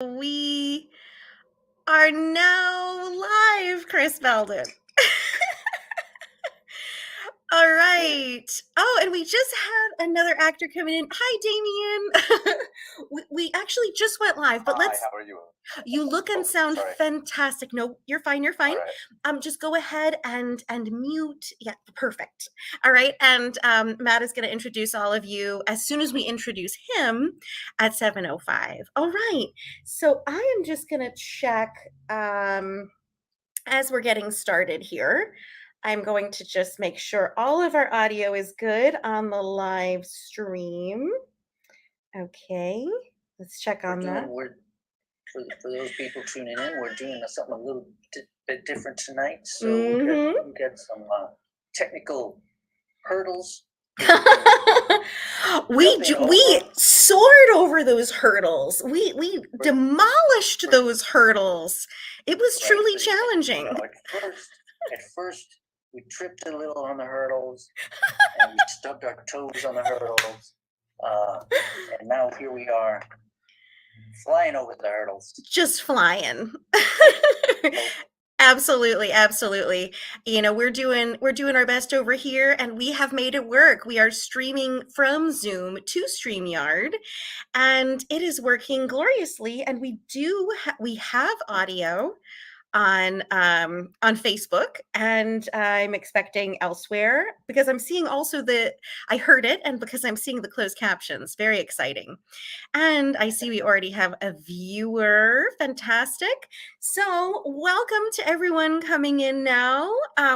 We are now live, Chris Belden. All right. Oh, and we just had another actor coming in. Hi, Damien. we actually just went live, but Hi, how are you? You look and sound sorry. fantastic. No, you're fine. You're fine. All right. Just go ahead and mute. Yeah, perfect. All right. And Matt is going to introduce all of you as soon as we introduce him at 7:05. All right. So I am just going to check as we're getting started here. I'm going to just make sure all of our audio is good on the live stream. Okay. Let's check on that. For those people tuning in, we're doing something a little bit different tonight. So Mhm. we got some technical hurdles. We soared over those hurdles. We demolished those hurdles. It was Right, truly but challenging. At first, we tripped a little on the hurdles, and we stubbed our toes on the hurdles, and now here we are, flying over the hurdles. Just flying. Absolutely, absolutely. You know, we're doing our best over here, and we have made it work. We are streaming from Zoom to StreamYard, and it is working gloriously. And we have audio on Facebook, and I'm expecting elsewhere because I'm seeing also I heard it, and because I'm seeing the closed captions. Very exciting. And I see we already have a viewer. Fantastic. So, welcome to everyone coming in now.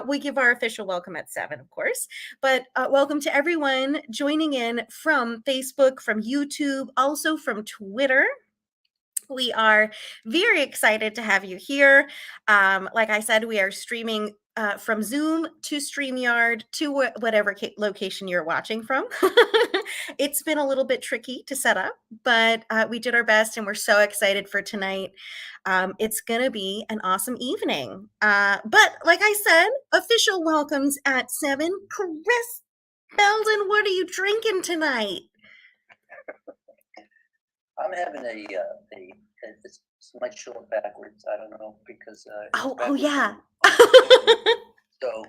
We give our official welcome at 7, of course, but welcome to everyone joining in from Facebook, from YouTube, also from Twitter. We are very excited to have you here. Like I said, we are streaming from Zoom to StreamYard to whatever location you're watching from. It's been a little bit tricky to set up, but we did our best, and we're so excited for tonight. It's going to be an awesome evening. But like I said, official welcomes at 7. Chris Belden, what are you drinking tonight? I'm having this might show it backwards. I don't know because Oh yeah. So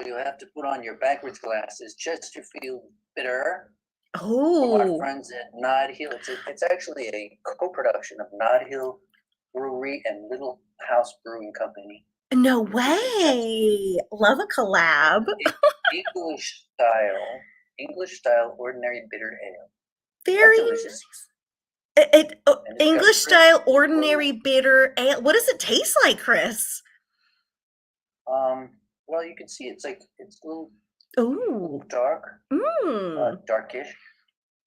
you'll have to put on your backwards glasses. Chesterfield bitter from our Oh, friends at Nod Hill. It's actually a co-production of Nod Hill Brewery and Little House Brewing Company. no way. Love a collab. English style ordinary bitter ale. Very delicious. English style ordinary bitter ale. What does it taste like, Chris? Well, you can see it's a little Ooh. dark, Mm. darkish,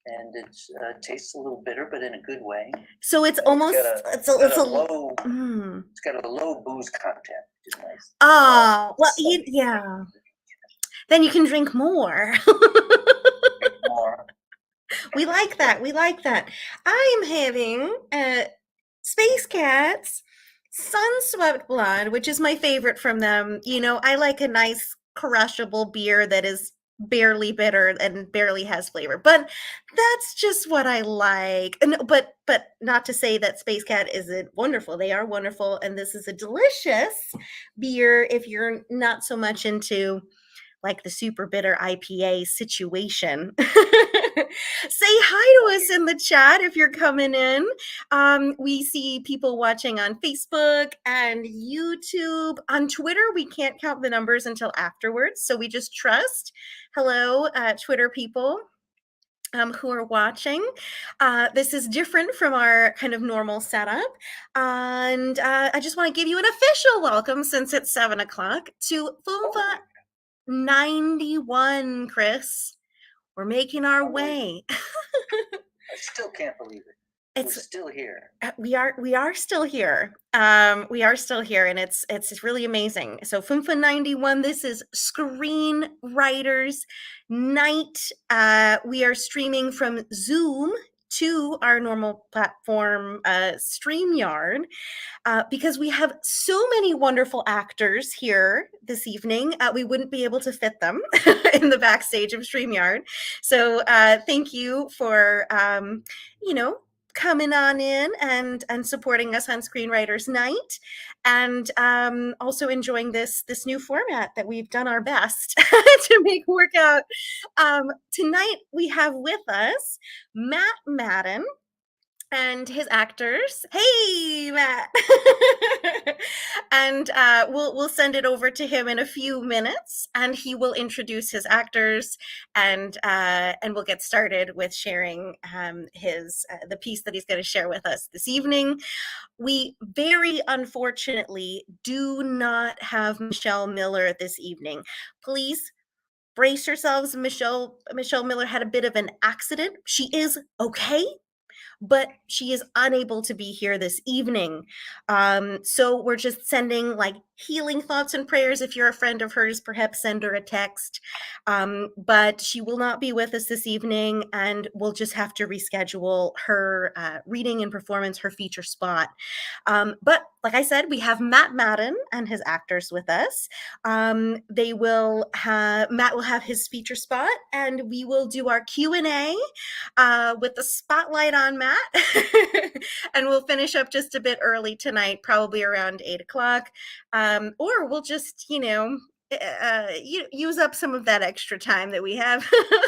and it tastes a little bitter, but in a good way. So it's almost it's got a low booze content, which is nice. Oh, well, yeah. Then you can drink more. More. We like that. We like that. I am having Space Cats Sunswept Blood, which is my favorite from them. You know, I like a nice crushable beer that is barely bitter and barely has flavor. But that's just what I like. And but not to say that Space Cat isn't wonderful. They are wonderful, and this is a delicious beer if you're not so much into like the super bitter IPA situation. Say hi to us in the chat if you're coming in. We see people watching on Facebook and YouTube. On Twitter, we can't count the numbers until afterwards, so we just trust. Hello, Twitter people. Who are watching. This is different from our kind of normal setup. And I just want to give you an official welcome, since it's 7 o'clock, to Fumfa 91, Chris. We're making our way. I still can't believe it. We're still here. We are still here. We are still here, and it's really amazing. So Fumfa 91, this is Screenwriters Night. We are streaming from Zoom to our normal platform, StreamYard, because we have so many wonderful actors here this evening. We wouldn't be able to fit them in the backstage of StreamYard. So thank you for, coming on in and supporting us on Screenwriters Night, and also enjoying this new format that we've done our best to make work out. Tonight we have with us Matt Madden and his actors. Hey, Matt. And we'll send it over to him in a few minutes, and he will introduce his actors, and we'll get started with sharing his the piece that he's going to share with us this evening. We very unfortunately do not have Michelle Miller this evening. Please brace yourselves. Michelle Miller had a bit of an accident. She is okay, but she is unable to be here this evening. So we're just sending like healing thoughts and prayers. If you're a friend of hers, perhaps send her a text. But she will not be with us this evening, and we'll just have to reschedule her reading and performance, her feature spot. But like I said, we have Matt Madden and his actors with us. Matt will have his feature spot, and we will do our Q&A with the spotlight on Matt. And we'll finish up just a bit early tonight, probably around 8 o'clock. Or we'll just, use up some of that extra time that we have.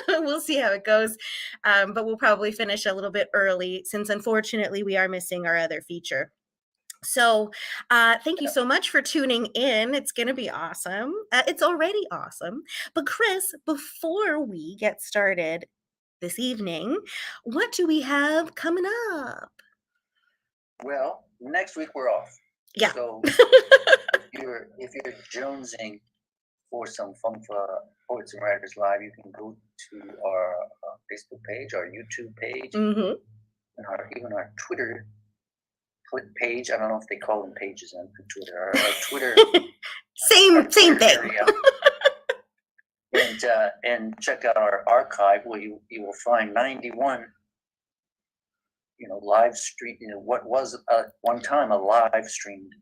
We'll see how it goes. But we'll probably finish a little bit early, since unfortunately we are missing our other feature. So thank you so much for tuning in. It's going to be awesome. It's already awesome. But Chris, before we get started this evening, what do we have coming up? Well, next week we're off. Yeah. So if you're jonesing for some Fumfa Poets and Writers Live, you can go to our Facebook page, our YouTube page, and even our Twitter page. I don't know if they call them pages on Twitter. Our Twitter. Same thing. And check out our archive, where you will find 91 live stream, what was one time a live streamed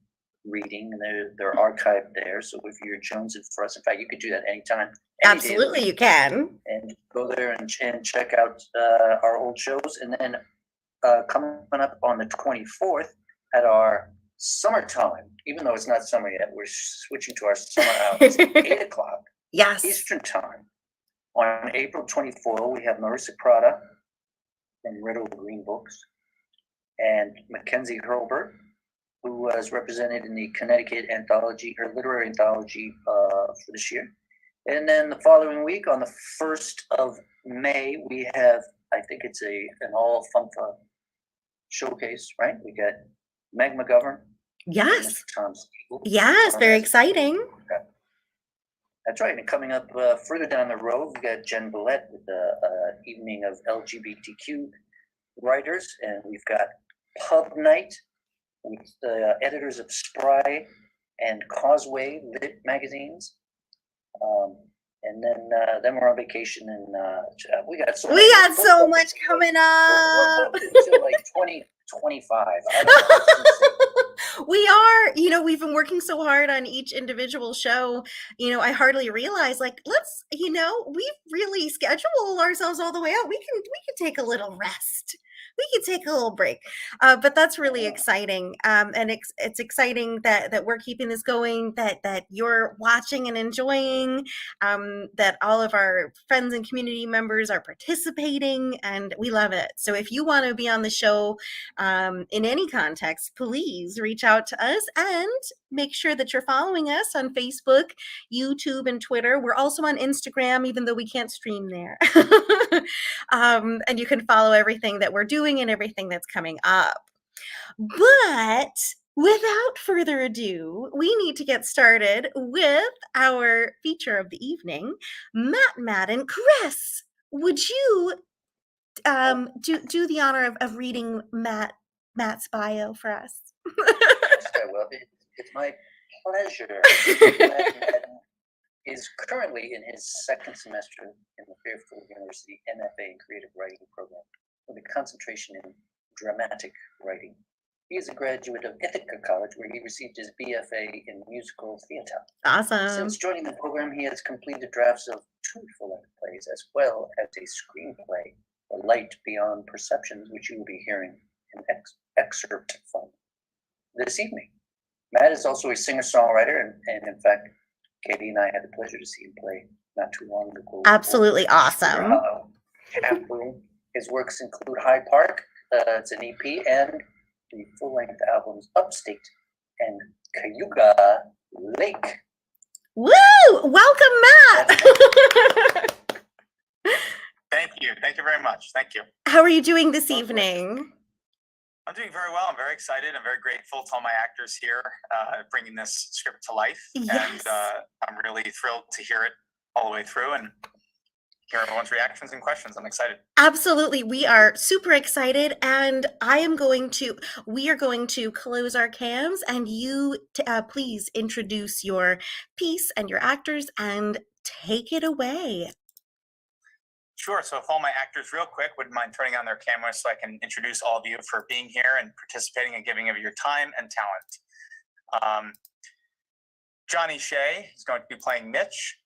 reading, and they're archived there. So if you're jonesing for us, in fact, you could do that anytime. Absolutely, you can. And go there and check out our old shows. And then coming up on the 24th at our summertime, even though it's not summer yet, we're switching to our summer hours, 8 o'clock. Yes. Eastern time. On April 24th, we have Marissa Prada from Red Over Green Books, and Mackenzie Hurlbert, who was represented in the Connecticut anthology, her literary anthology for this year. And then the following week, on the 1st of May, we have, I think it's an all Fumfa showcase, right? We got Meg McGovern. Yes. Tom Siegel. Yes, very exciting. Okay. That's right. And coming up further down the road, we got Jen Billette with the evening of LGBTQ writers, and we've got Pub Night with the editors of Spry and Causeway Lit magazines. And then we're on vacation, and we got so much coming up. We're to like 2025. We are, we've been working so hard on each individual show. I hardly realize, like, we've really scheduled ourselves all the way out. We can take a little rest. We can take a little break, but that's really exciting, and it's exciting that we're keeping this going, that you're watching and enjoying, that all of our friends and community members are participating, and we love it. So if you want to be on the show in any context, please reach out to us, and make sure that you're following us on Facebook, YouTube, and Twitter. We're also on Instagram, even though we can't stream there. And you can follow everything that we're doing and everything that's coming up. But without further ado, we need to get started with our feature of the evening, Matt Madden. Chris, would you do the honor of reading Matt's bio for us? Yes, I will. It's my pleasure. Matt Madden is currently in his second semester in the Fairfield University MFA in Creative Writing program with a concentration in dramatic writing. He is a graduate of Ithaca College, where he received his BFA in musical theater. Awesome. Since joining the program, he has completed drafts of 2 full-length plays, as well as a screenplay, The Light Beyond Perceptions, which you will be hearing an excerpt from this evening. Matt is also a singer-songwriter, and in fact, Katie and I had the pleasure to see him play not too long ago. Absolutely awesome. Tap Room. His works include High Park, it's an EP, and the full-length albums Upstate and Cayuga Lake. Woo! Welcome, Matt! Thank you. Thank you very much. Thank you. How are you doing this evening? I'm doing very well. I'm very excited. I'm very grateful to all my actors here bringing this script to life. Yes. And I'm really thrilled to hear it all the way through and hear everyone's reactions and questions. I'm excited. Absolutely. We are super excited, and we are going to close our cams, and you please introduce your piece and your actors and take it away. Sure. So if all my actors real quick would mind turning on their cameras so I can introduce all of you for being here and participating and giving of your time and talent. Johnny Shea is going to be playing Mitch.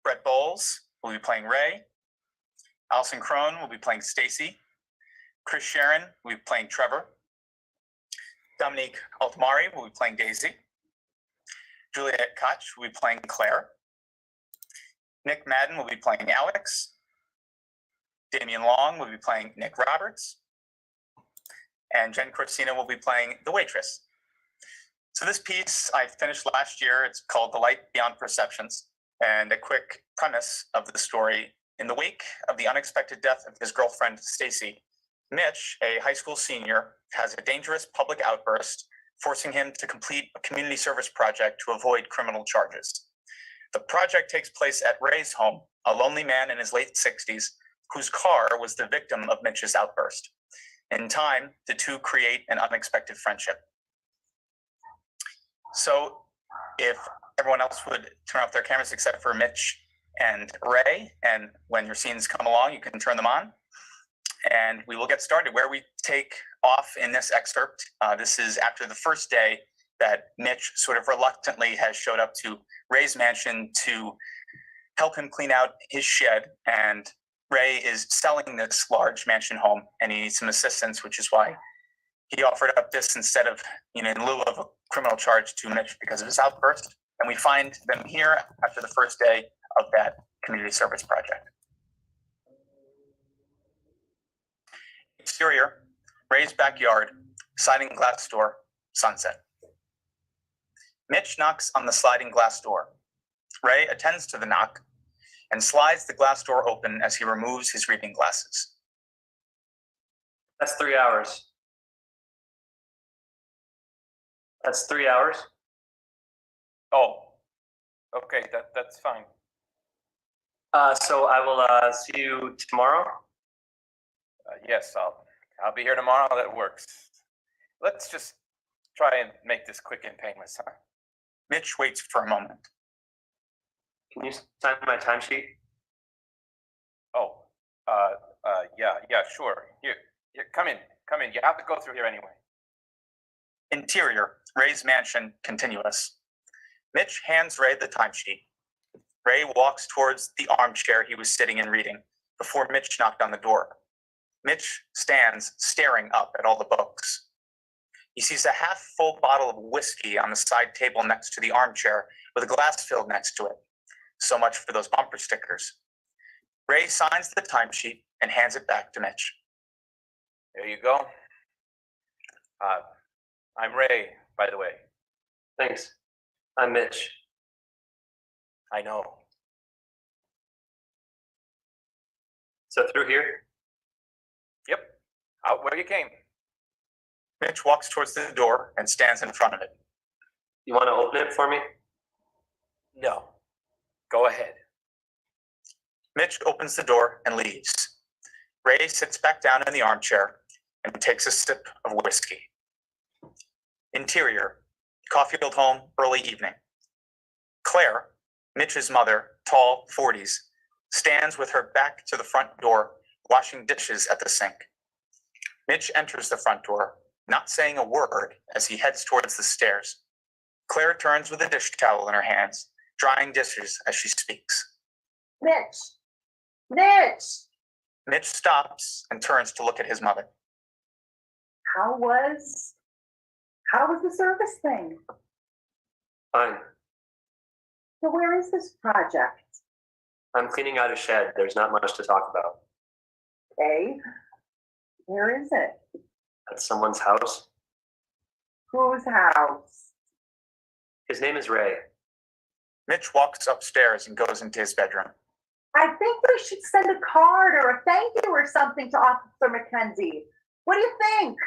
Brett Bowles will be playing Ray. Allison Crone will be playing Stacy. Chris Sharon will be playing Trevor. Dominique Altamari will be playing Daisy. Juliette Koch will be playing Claire. Nick Madden will be playing Alex. Damian Long will be playing Nick Roberts. And Jen Corsina will be playing the waitress. So this piece I finished last year. It's called The Light Beyond Perceptions. And a quick premise of the story: in the wake of the unexpected death of his girlfriend, Stacy, Mitch, a high school senior, has a dangerous public outburst, forcing him to complete a community service project to avoid criminal charges. The project takes place at Ray's home, a lonely man in his late 60s, whose car was the victim of Mitch's outburst. In time, the two create an unexpected friendship. So if everyone else would turn off their cameras except for Mitch and Ray, and when your scenes come along, you can turn them on. And we will get started. Where we take off in this excerpt, this is after the first day that Mitch sort of reluctantly has showed up to Ray's mansion to help him clean out his shed. And Ray is selling this large mansion home, and he needs some assistance, which is why he offered up this instead of, in lieu of a criminal charge to Mitch because of his outburst. And we find them here after the first day of that community service project. Exterior, Ray's backyard, sliding glass door, sunset. Mitch knocks on the sliding glass door. Ray attends to the knock and slides the glass door open as he removes his reading glasses. That's 3 hours. That's 3 hours. Oh, okay, that's fine. So I will see you tomorrow. Yes, I'll be here tomorrow. That works. Let's just try and make this quick and painless, huh? Mitch waits for a moment. Can you sign my timesheet? Oh, yeah, sure. Here, come in. You have to go through here anyway. Interior, Ray's mansion, continuous. Mitch hands Ray the timesheet. Ray walks towards the armchair he was sitting in reading before Mitch knocked on the door. Mitch stands staring up at all the books. He sees a half-full bottle of whiskey on the side table next to the armchair with a glass filled next to it. So much for those bumper stickers. Ray signs the timesheet and hands it back to Mitch. There you go. I'm Ray, by the way. Thanks. I'm Mitch. I know. So through here? Yep. Out where you came. Mitch walks towards the door and stands in front of it. You want to open it for me? No. Go ahead. Mitch opens the door and leaves. Ray sits back down in the armchair and takes a sip of whiskey. Interior, Caulfield home, early evening. Claire, Mitch's mother, tall, 40s, stands with her back to the front door, washing dishes at the sink. Mitch enters the front door, not saying a word as he heads towards the stairs. Claire turns with a dish towel in her hands, drying dishes as she speaks. Mitch! Mitch! Mitch stops and turns to look at his mother. How was the service thing? Fine. So where is this project? I'm cleaning out a shed. There's not much to talk about. Okay. Where is it? At someone's house. Whose house? His name is Ray. Mitch walks upstairs and goes into his bedroom. I think we should send a card or a thank you or something to Officer Mackenzie. What do you think?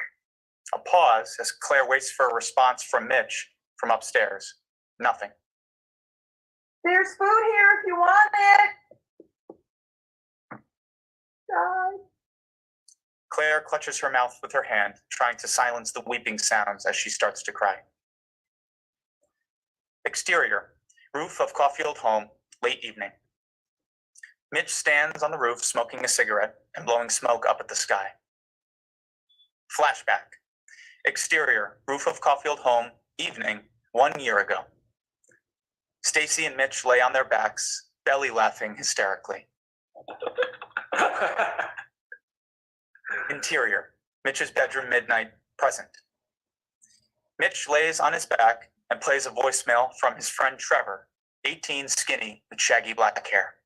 A pause as Claire waits for a response from Mitch from upstairs. Nothing. There's food here if you want it. God. Claire clutches her mouth with her hand, trying to silence the weeping sounds as she starts to cry. Exterior, roof of Caulfield home, late evening. Mitch stands on the roof smoking a cigarette and blowing smoke up at the sky. Flashback. Exterior, roof of Caulfield home, evening, 1 year ago. Stacy and Mitch lay on their backs, belly laughing hysterically. Interior, Mitch's bedroom, midnight, present. Mitch lays on his back and plays a voicemail from his friend Trevor, 18, skinny, with shaggy black hair.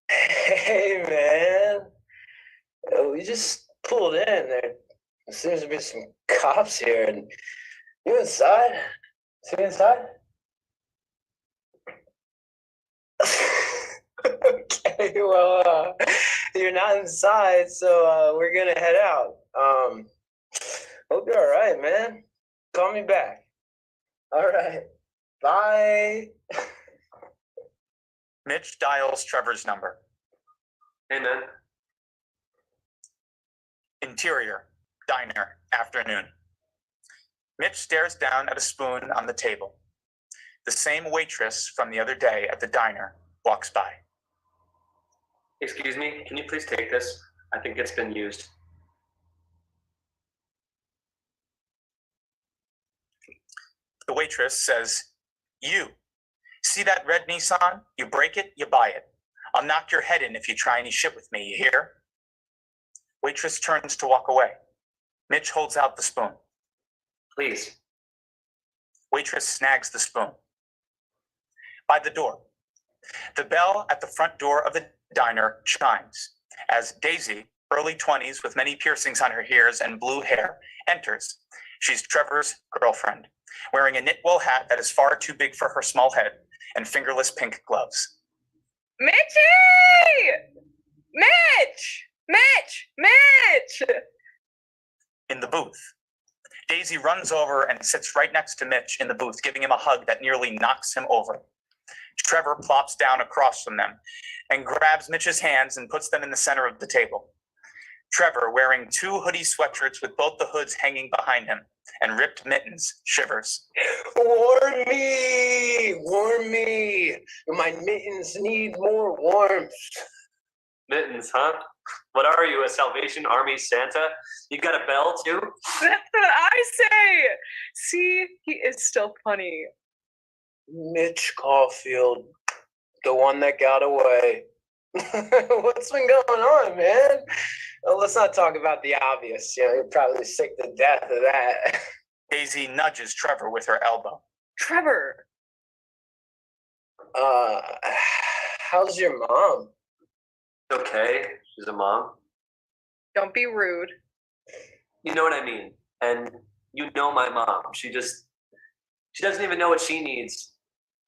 Hey, man. We just pulled in. There seems to be some cops here. And you inside? See inside? Okay, well, you're not inside, so we're gonna head out. Hope you're all right, man. Call me back. All right. Bye. Mitch dials Trevor's number. Hey, man. Interior, diner, afternoon. Mitch stares down at a spoon on the table. The same waitress from the other day at the diner walks by. Excuse me, can you please take this? I think it's been used. The waitress says, "You, see that red Nissan? You break it, you buy it. I'll knock your head in if you try any shit with me, you hear?" Waitress turns to walk away. Mitch holds out the spoon. Please. Waitress snags the spoon. By the door. The bell at the front door of the diner chimes as Daisy, early 20s with many piercings on her ears and blue hair, enters. She's Trevor's girlfriend, wearing a knit wool hat that is far too big for her small head and fingerless pink gloves. Mitchie! Mitch! Mitch! Mitch! In the booth, Daisy runs over and sits right next to Mitch in the booth, giving him a hug that nearly knocks him over. Trevor plops down across from them and grabs Mitch's hands and puts them in the center of the table. Trevor, wearing 2 hoodie sweatshirts with both the hoods hanging behind him and ripped mittens, shivers. Warm me! Warm me! My mittens need more warmth. Mittens, huh? What are you, a Salvation Army Santa? You got a bell, too? That's what I say! See, he is still funny. Mitch Caulfield, the one that got away. What's been going on, man? Well, let's not talk about the obvious. You're probably sick to death of that. Daisy nudges Trevor with her elbow. Trevor! How's your mom? Okay, she's a mom. Don't be rude. You know what I mean. And you know my mom. She doesn't even know what she needs.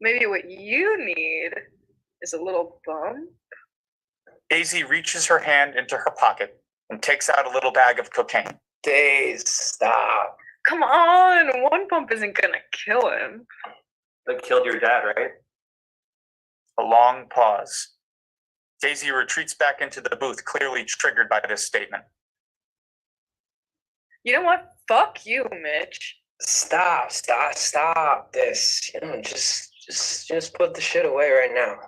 Maybe what you need is a little bump? Daisy reaches her hand into her pocket and takes out a little bag of cocaine. Days, stop. Come on! One bump isn't gonna kill him. That killed your dad, right? A long pause. Daisy retreats back into the booth, clearly triggered by this statement. You know what? Fuck you, Mitch. Stop this. Just put the shit away right now.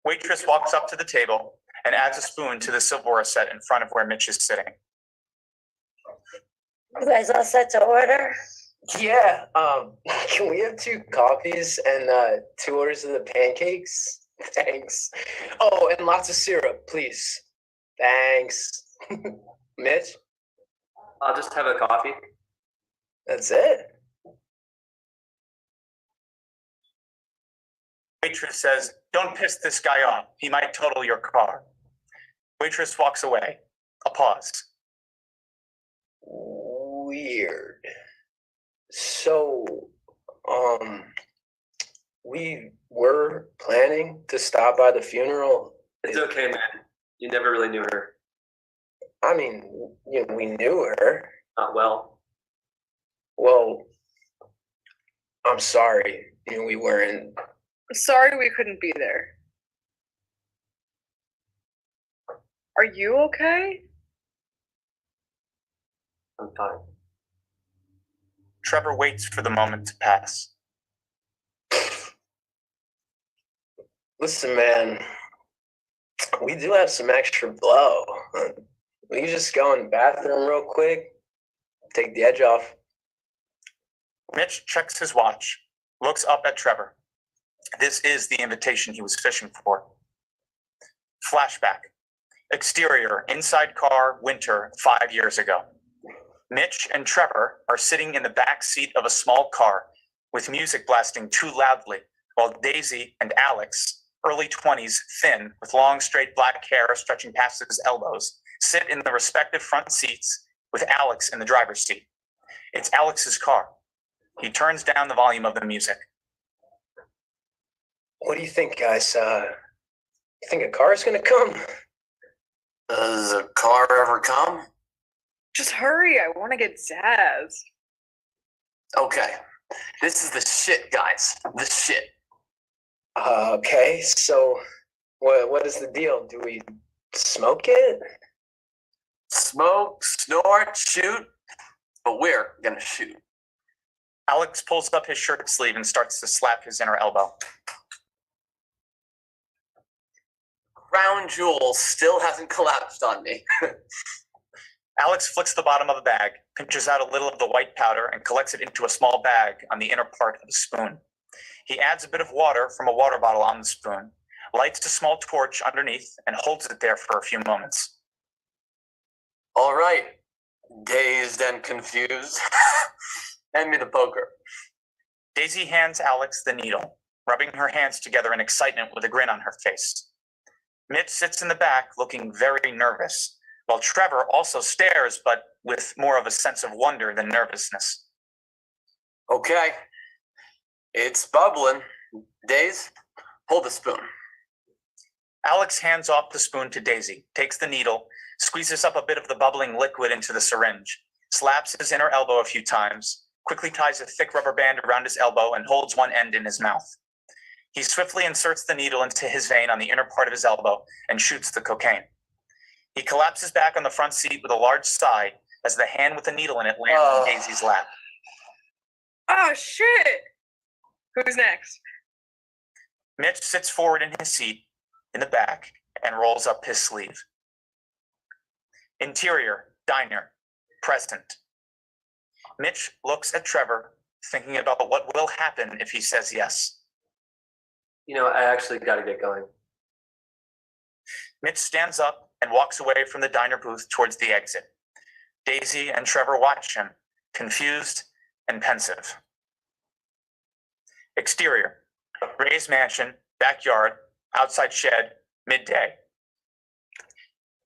Waitress walks up to the table and adds a spoon to the silverware set in front of where Mitch is sitting. You guys all set to order? Yeah, can we have 2 coffees and 2 orders of the pancakes? Thanks. Oh, and lots of syrup, please. Thanks. Mitch? I'll just have a coffee. That's it? Waitress says, "Don't piss this guy off. He might total your car." Waitress walks away. A pause. Weird. So, we were planning to stop by the funeral. It's okay, man. You never really knew her. I mean, we knew her. Not well. Well, I'm sorry. We weren't. Sorry we couldn't be there. Are you okay? I'm fine. Trevor waits for the moment to pass. Listen, man. We do have some extra blow. We can just go in the bathroom real quick, take the edge off. Mitch checks his watch, looks up at Trevor. This is the invitation he was fishing for. Flashback. Exterior, inside car, winter, 5 years ago. Mitch and Trevor are sitting in the back seat of a small car with music blasting too loudly, while Daisy and Alex, early 20s, thin, with long straight black hair stretching past his elbows, sit in the respective front seats with Alex in the driver's seat. It's Alex's car. He turns down the volume of the music. What do you think, guys? You think a car is gonna come? Does a car ever come? Just hurry, I want to get jazzed. Okay. This is the shit, guys. The shit. Okay, so what is the deal? Do we smoke it? Smoke, snort, shoot, but we're gonna shoot. Alex pulls up his shirt sleeve and starts to slap his inner elbow. Crown Jewel still hasn't collapsed on me. Alex flicks the bottom of the bag, pinches out a little of the white powder, and collects it into a small bag on the inner part of the spoon. He adds a bit of water from a water bottle on the spoon, lights a small torch underneath, and holds it there for a few moments. All right, dazed and confused. Hand me the poker. Daisy hands Alex the needle, rubbing her hands together in excitement with a grin on her face. Mitch sits in the back looking very nervous, while Trevor also stares, but with more of a sense of wonder than nervousness. Okay, it's bubbling. Daze, hold the spoon. Alex hands off the spoon to Daisy, takes the needle, squeezes up a bit of the bubbling liquid into the syringe, slaps his inner elbow a few times, quickly ties a thick rubber band around his elbow, and holds one end in his mouth. He swiftly inserts the needle into his vein on the inner part of his elbow and shoots the cocaine. He collapses back on the front seat with a large sigh as the hand with the needle in it lands on Daisy's lap. Oh, shit! Who's next? Mitch sits forward in his seat in the back and rolls up his sleeve. Interior, diner, present. Mitch looks at Trevor, thinking about what will happen if he says yes. I actually got to get going. Mitch stands up and walks away from the diner booth towards the exit. Daisy and Trevor watch him, confused and pensive. Exterior, Ray's mansion, backyard, outside shed, midday.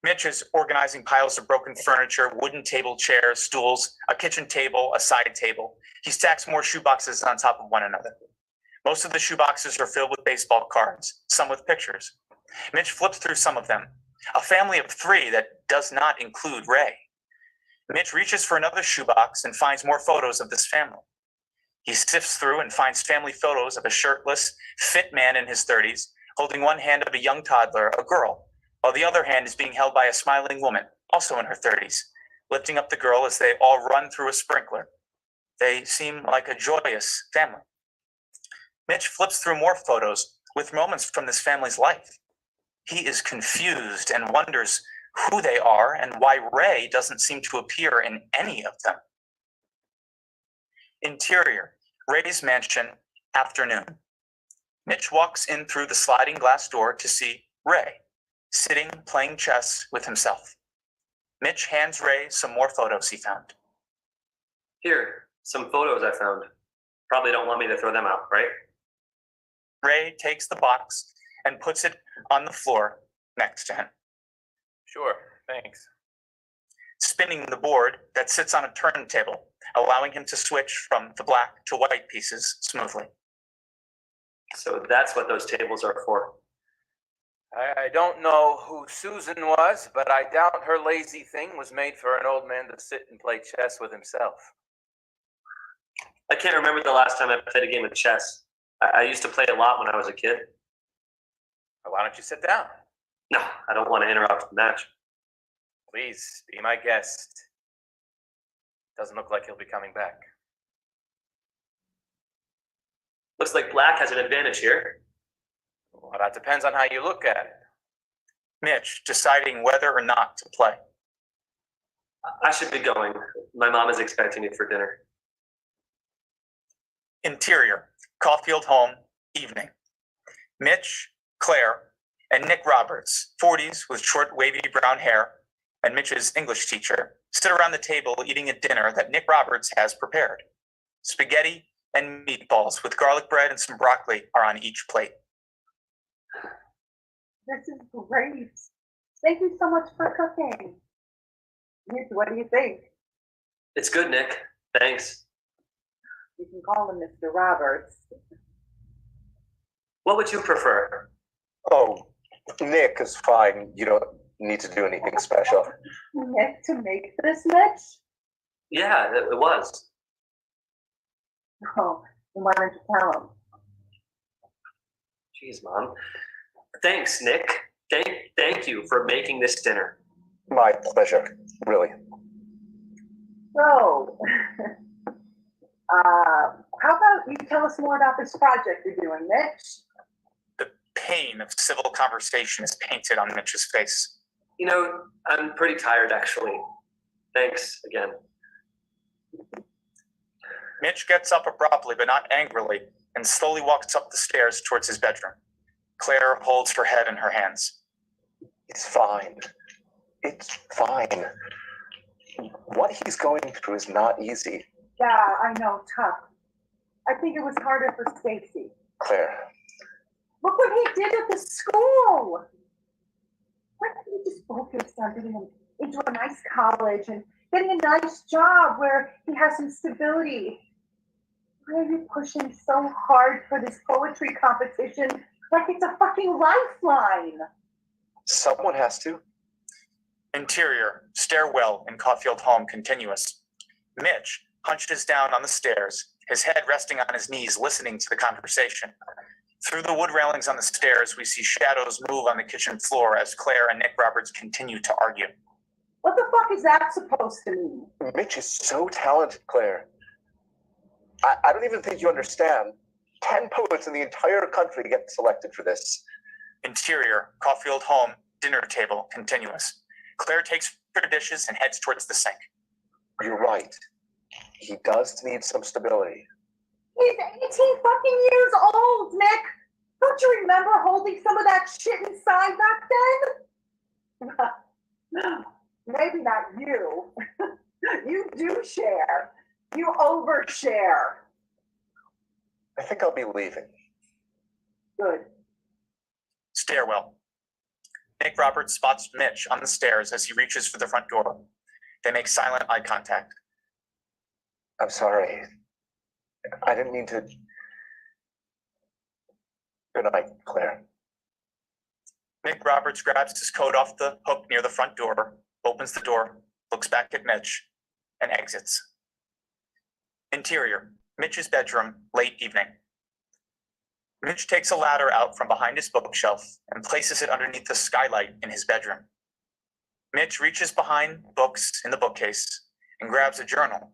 Mitch is organizing piles of broken furniture, wooden table, chairs, stools, a kitchen table, a side table. He stacks more shoeboxes on top of one another. Most of the shoeboxes are filled with baseball cards, some with pictures. Mitch flips through some of them. A family of 3 that does not include Ray. Mitch reaches for another shoebox and finds more photos of this family. He sifts through and finds family photos of a shirtless, fit man in his 30s, holding one hand of a young toddler, a girl, while the other hand is being held by a smiling woman, also in her 30s, lifting up the girl as they all run through a sprinkler. They seem like a joyous family. Mitch flips through more photos with moments from this family's life. He is confused and wonders who they are and why Ray doesn't seem to appear in any of them. Interior, Ray's mansion, afternoon. Mitch walks in through the sliding glass door to see Ray, sitting playing chess with himself. Mitch hands Ray some more photos he found. Here, some photos I found. Probably don't want me to throw them out, right? Ray takes the box and puts it on the floor next to him, Sure, thanks. spinning the board that sits on a turntable, allowing him to switch from the black to white pieces smoothly. So that's what those tables are for. I don't know who Susan was, but I doubt her lazy thing was made for an old man to sit and play chess with himself. I can't remember the last time I played a game of chess. I used to play a lot when I was a kid. Well, why don't you sit down? No, I don't want to interrupt the match. Please, be my guest. Doesn't look like he'll be coming back. Looks like black has an advantage here. Well, that depends on how you look at it. Mitch deciding whether or not to play. I should be going. My mom is expecting me for dinner. Interior, Caulfield home, evening. Mitch, Claire, and Nick Roberts, 40s with short wavy brown hair, and Mitch's English teacher, sit around the table eating a dinner that Nick Roberts has prepared. Spaghetti and meatballs with garlic bread and some broccoli are on each plate. This is great. Thank you so much for cooking. Nick, what do you think? It's good, Nick. Thanks. You can call him Mr. Roberts. What would you prefer? Oh, Nick is fine. You don't need to do anything special. Nick to make this, Mitch? Yeah, it was. Oh, then why don't you tell him? Jeez, Mom. Thanks, Nick. Thank you for making this dinner. My pleasure, really. So, how about you tell us more about this project you're doing, Mitch? The pain of civil conversation is painted on Mitch's face. You know, I'm pretty tired, actually. Thanks again. Mitch gets up abruptly, but not angrily, and slowly walks up the stairs towards his bedroom. Claire holds her head in her hands. It's fine. It's fine. What he's going through is not easy. Yeah, I know, tough. I think it was harder for Stacy. Claire. Look what he did at the school. Why don't you just focus on getting him into a nice college and getting a nice job where he has some stability? Why are you pushing so hard for this poetry competition like it's a fucking lifeline? Someone has to. Interior, stairwell in Caulfield home continuous. Mitch hunches down on the stairs, his head resting on his knees, listening to the conversation. Through the wood railings on the stairs, we see shadows move on the kitchen floor as Claire and Nick Roberts continue to argue. What the fuck is that supposed to mean? Mitch is so talented, Claire. I don't even think you understand. 10 poets in the entire country get selected for this. Interior, Caulfield home, dinner table, continuous. Claire takes her dishes and heads towards the sink. You're right. He does need some stability. He's 18 fucking years old, Nick. Don't you remember holding some of that shit inside back then? Maybe not you. You do share. You overshare. I think I'll be leaving. Good. Stairwell. Nick Roberts spots Mitch on the stairs as he reaches for the front door. They make silent eye contact. I'm sorry. I didn't mean to. Good night, Claire. Nick Roberts grabs his coat off the hook near the front door, opens the door, looks back at Mitch, and exits. Interior, Mitch's bedroom, late evening. Mitch takes a ladder out from behind his bookshelf and places it underneath the skylight in his bedroom. Mitch reaches behind books in the bookcase and grabs a journal.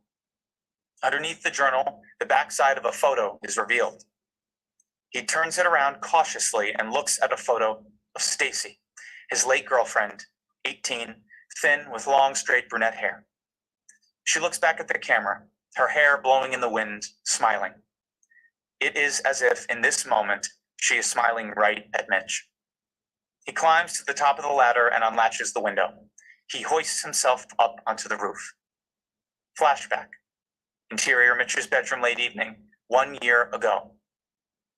Underneath the journal, the backside of a photo is revealed. He turns it around cautiously and looks at a photo of Stacy, his late girlfriend, 18, thin with long, straight brunette hair. She looks back at the camera, her hair blowing in the wind, smiling. It is as if in this moment, she is smiling right at Mitch. He climbs to the top of the ladder and unlatches the window. He hoists himself up onto the roof. Flashback. Interior Mitch's bedroom late evening, 1 year ago.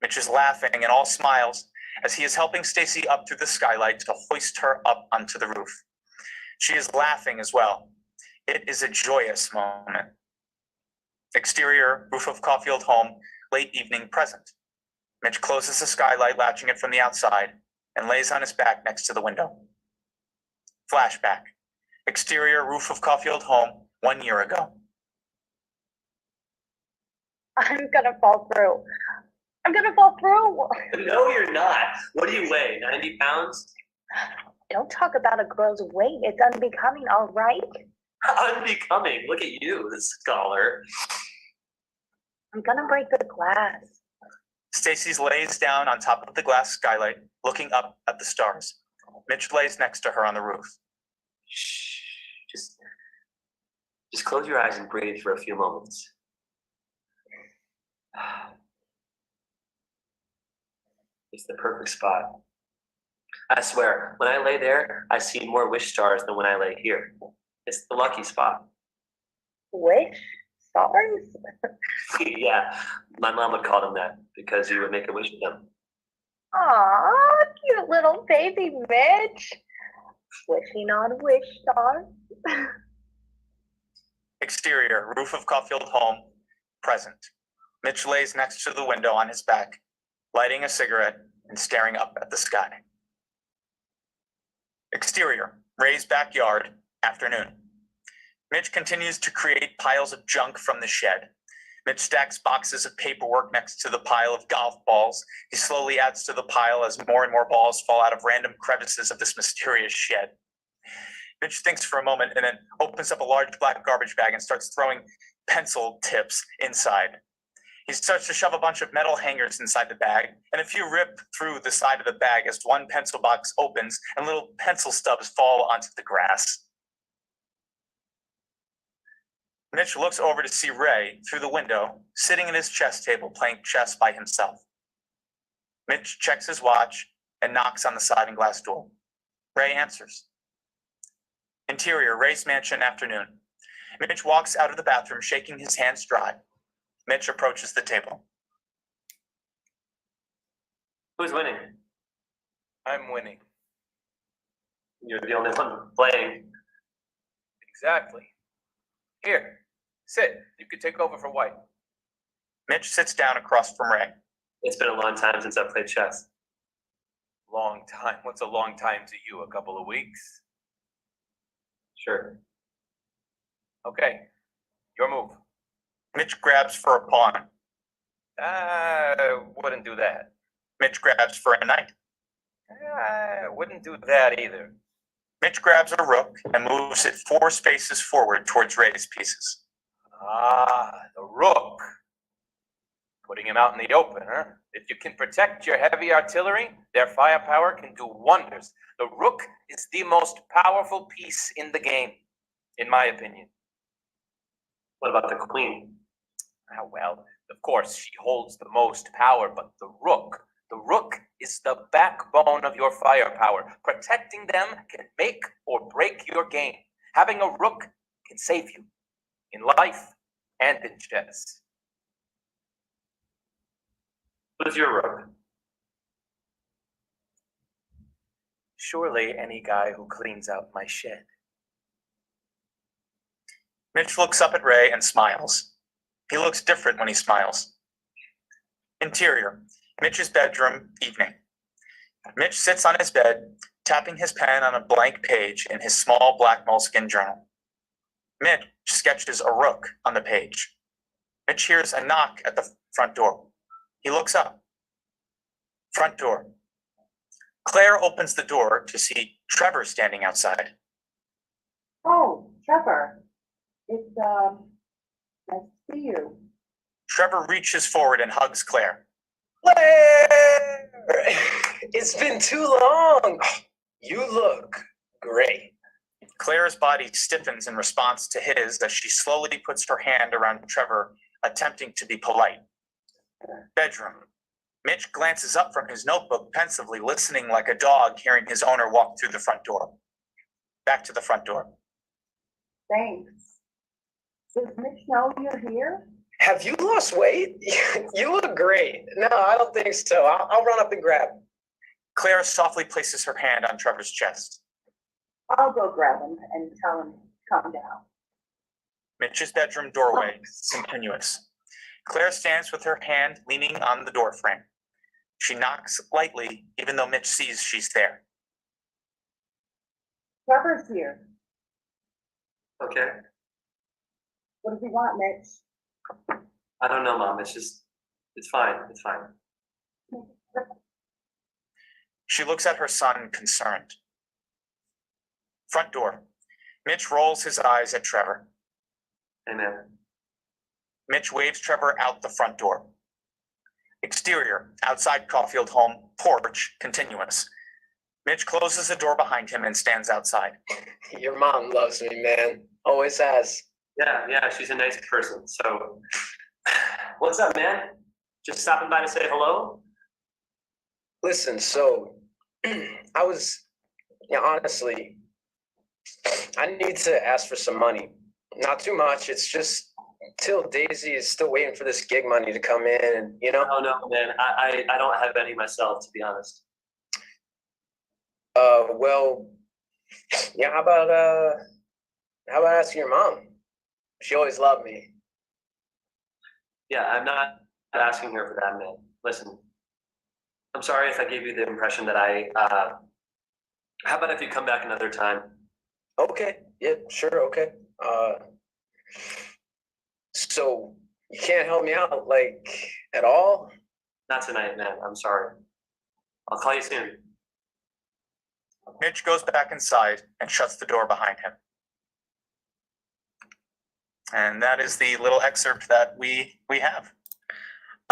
Mitch is laughing and all smiles as he is helping Stacy up through the skylight to hoist her up onto the roof. She is laughing as well. It is a joyous moment. Exterior, roof of Caulfield home, late evening present. Mitch closes the skylight, latching it from the outside, and lays on his back next to the window. Flashback. Exterior, roof of Caulfield home, 1 year ago. I'm gonna fall through. I'm gonna fall through. No, you're not. What do you weigh? 90 pounds? Don't talk about a girl's weight. It's unbecoming, all right? Unbecoming. Look at you, the scholar. I'm gonna break the glass. Stacy lays down on top of the glass skylight, looking up at the stars. Mitch lays next to her on the roof. Shh. Just close your eyes and breathe for a few moments. It's the perfect spot. I swear, when I lay there, I see more wish stars than when I lay here. It's the lucky spot. Wish stars? Yeah, my mom would call them that because you would make a wish with them. Aw, cute little baby Mitch. Wishing on a wish star. Exterior, roof of Caulfield home, present. Mitch lays next to the window on his back, lighting a cigarette and staring up at the sky. Exterior, Ray's backyard, afternoon. Mitch continues to create piles of junk from the shed. Mitch stacks boxes of paperwork next to the pile of golf balls. He slowly adds to the pile as more and more balls fall out of random crevices of this mysterious shed. Mitch thinks for a moment and then opens up a large black garbage bag and starts throwing pencil tips inside. He starts to shove a bunch of metal hangers inside the bag, and a few rip through the side of the bag as one pencil box opens and little pencil stubs fall onto the grass. Mitch looks over to see Ray through the window, sitting at his chess table playing chess by himself. Mitch checks his watch and knocks on the sliding glass door. Ray answers. Interior, Ray's mansion, afternoon. Mitch walks out of the bathroom, shaking his hands dry. Mitch approaches the table. Who's winning? I'm winning. You're the only one playing. Exactly. Here, sit. You can take over for White. Mitch sits down across from Ray. It's been a long time since I've played chess. Long time. What's a long time to you? A couple of weeks? Sure. Okay. Your move. Mitch grabs for a pawn. I wouldn't do that. Mitch grabs for a knight. I wouldn't do that either. Mitch grabs a rook and moves it 4 spaces forward towards Ray's pieces. Ah, the rook. Putting him out in the open, huh? If you can protect your heavy artillery, their firepower can do wonders. The rook is the most powerful piece in the game, in my opinion. What about the queen? Ah, well, of course, she holds the most power, but the rook is the backbone of your firepower. Protecting them can make or break your game. Having a rook can save you in life and in chess. Who's your rook? Surely any guy who cleans out my shed. Mitch looks up at Ray and smiles. He looks different when he smiles. Interior, Mitch's bedroom, evening. Mitch sits on his bed, tapping his pen on a blank page in his small black moleskin journal. Mitch sketches a rook on the page. Mitch hears a knock at the front door. He looks up. Front door. Claire opens the door to see Trevor standing outside. Oh, Trevor. It's, nice to see you. Trevor reaches forward and hugs Claire. Claire! It's been too long. You look great. Claire's body stiffens in response to his as she slowly puts her hand around Trevor, attempting to be polite. Bedroom. Mitch glances up from his notebook pensively, listening like a dog hearing his owner walk through the front door. back to the front door. Thanks. Does Mitch know you're here? Have you lost weight? You look great. No, I don't think so. I'll run up and grab him. Claire softly places her hand on Trevor's chest. I'll go grab him and tell him to come down. Mitch's bedroom doorway is continuous. Claire stands with her hand leaning on the door frame. She knocks lightly, even though Mitch sees she's there. Trevor's here. Okay. What does he want, Mitch? I don't know, Mom. It's fine. It's fine. She looks at her son, concerned. Front door. Mitch rolls his eyes at Trevor. Amen. Mitch waves Trevor out the front door. Exterior, outside Caulfield home, porch, continuous. Mitch closes the door behind him and stands outside. Your mom loves me, man. Always has. Yeah, she's a nice person. So, what's up, man? Just stopping by to say hello? Listen, so honestly, I need to ask for some money. Not too much. It's just till Daisy is still waiting for this gig money to come in, and Oh no, man. I don't have any myself, to be honest. Well, yeah. How about asking your mom? She always loved me. Yeah, I'm not asking her for that, man. Listen, I'm sorry if I gave you the impression that how about if you come back another time? Okay. Yeah. Sure. Okay. So you can't help me out, like, at all? Not tonight, man. I'm sorry. I'll call you soon. Mitch goes back inside and shuts the door behind him. And that is the little excerpt that we have.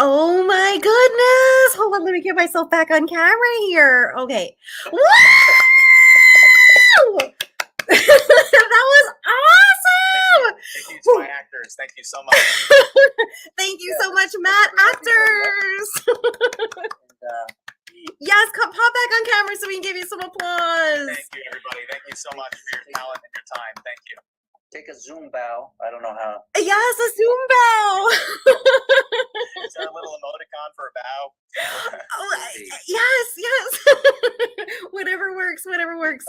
Oh my goodness! Hold on, let me get myself back on camera here. Okay. Wow! That was awesome! Thank you to my actors. Thank you so much. Thank you so much, Matt. Actors! Yes, pop back on camera so we can give you some applause. Thank you, everybody. Thank you so much for your talent and your time. Thank you. Take a Zoom bow. I don't know how. Yes, a Zoom bow. Is there a little emoticon for a bow? Oh, yes. Whatever works, whatever works.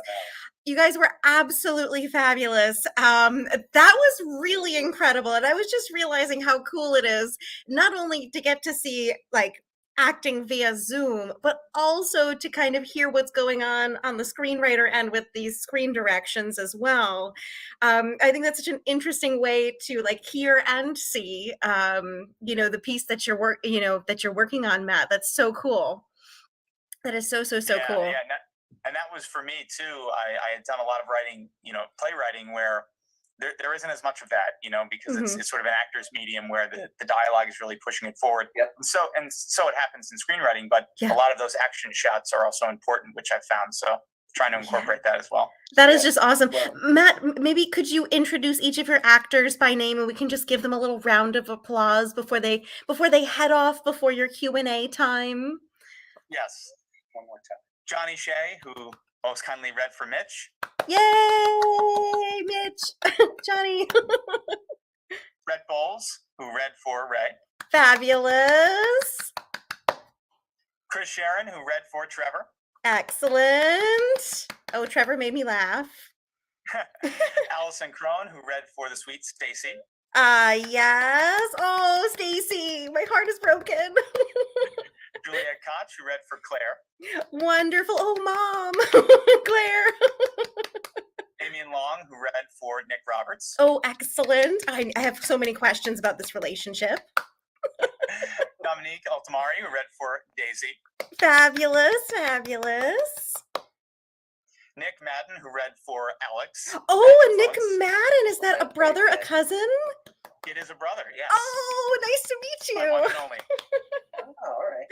You guys were absolutely fabulous. That was really incredible. And I was just realizing how cool it is, not only to get to see like acting via Zoom, but also to kind of hear what's going on the screenwriter and with these screen directions as well. I think that's such an interesting way to like hear and see, the piece that you're working on, Matt. That's so cool. That is so cool. Yeah, and that was for me too. I had done a lot of writing, playwriting where there isn't as much of that, because it's sort of an actor's medium where the dialogue is really pushing it forward. Yep. And so it happens in screenwriting, but a lot of those action shots are also important, which I've found. So trying to incorporate that as well. That is just awesome. Matt, maybe could you introduce each of your actors by name and we can just give them a little round of applause before they head off before your Q&A time? Yes. One more time. Johnny Shea, who most kindly read for Mitch. Yay, Mitch. Johnny. Brett Bowles, who read for Ray. Fabulous. Chris Sharon, who read for Trevor. Excellent. Oh, Trevor made me laugh. Allison Crone, who read for the sweet Stacy. Yes. Oh, Stacy, my heart is broken. Juliette Koch, who read for Claire. Wonderful. Oh, Mom. Claire. Damien Long, who read for Nick Roberts. Oh, excellent. I have so many questions about this relationship. Dominique Altamari, who read for Daisy. Fabulous. Nick Madden, who read for Alex. Oh, Nick Madden. Is that a brother, a cousin? It is a brother, yes. Oh, nice to meet you. My one and only. Oh, all right.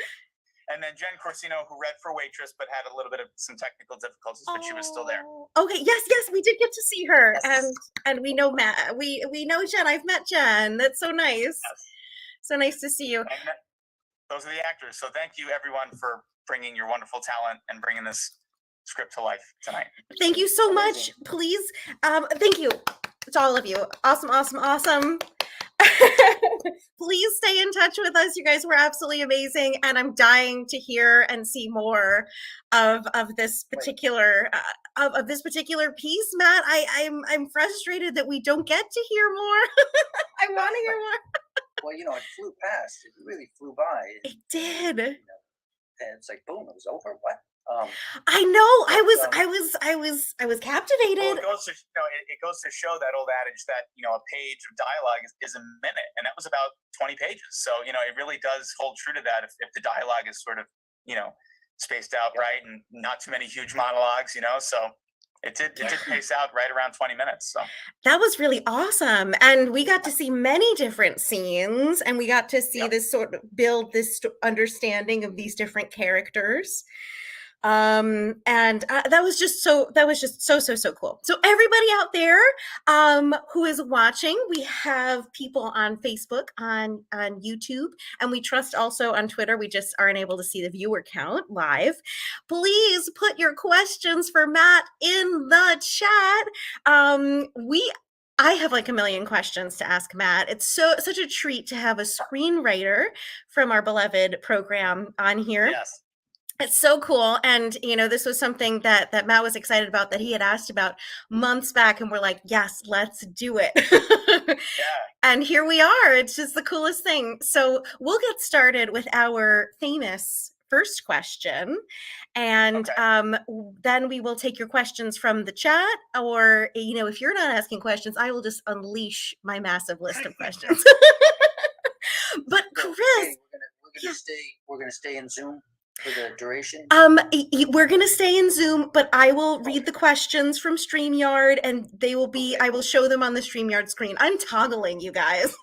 And then Jen Corsino, who read for Waitress, but had a little bit of some technical difficulties, but she was still there. Okay, yes, we did get to see her, and we know Matt. We know Jen. I've met Jen. That's so nice. Yes. So nice to see you. And those are the actors. So thank you, everyone, for bringing your wonderful talent and bringing this script to life tonight. Thank you so much. Please, thank you to all of you. Awesome, awesome, awesome. Please stay in touch with us. You guys were absolutely amazing, and I'm dying to hear and see more of this particular of this particular piece, Matt. I'm frustrated that we don't get to hear more. I want to hear more. Well, it flew past. It really flew by. It did. And it's like, boom, it was over. What? I know. I was captivated. Well, it goes to show that old adage that a page of dialogue is a minute, and that was about 20 pages. So it really does hold true to that. If the dialogue is sort of spaced out right, and not too many huge monologues, so it did pace out right around 20 minutes. So that was really awesome, and we got to see many different scenes, and we got to see this sort of build this understanding of these different characters. And that was just so cool. So everybody out there who is watching, we have people on Facebook, on YouTube, and we trust also on Twitter. We just aren't able to see the viewer count live. Please put your questions for Matt in the chat. I have like a million questions to ask Matt. It's such a treat to have a screenwriter from our beloved program on here. Yes. It's so cool. And, this was something that Matt was excited about, that he had asked about months back, and we're like, yes, let's do it. Yeah. And here we are. It's just the coolest thing. So we'll get started with our famous first question. And then we will take your questions from the chat, or, if you're not asking questions, I will just unleash my massive list of questions. But Chris, we're gonna stay in Zoom for the duration? We're going to stay in Zoom, but I will read the questions from StreamYard, and they will be, I will show them on the StreamYard screen. I'm toggling, you guys.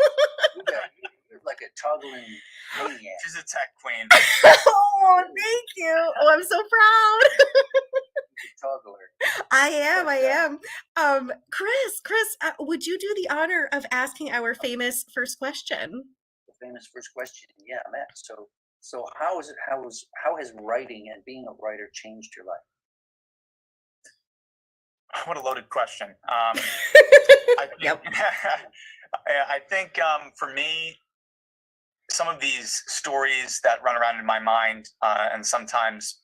You're like a toggling maniac. She's a tech queen. Oh, thank you. Oh, I'm so proud. Toggler. I am. Chris, would you do the honor of asking our famous first question? The famous first question. Yeah, Matt. So how has writing and being a writer changed your life? What a loaded question. Yep. I think for me, some of these stories that run around in my mind, and sometimes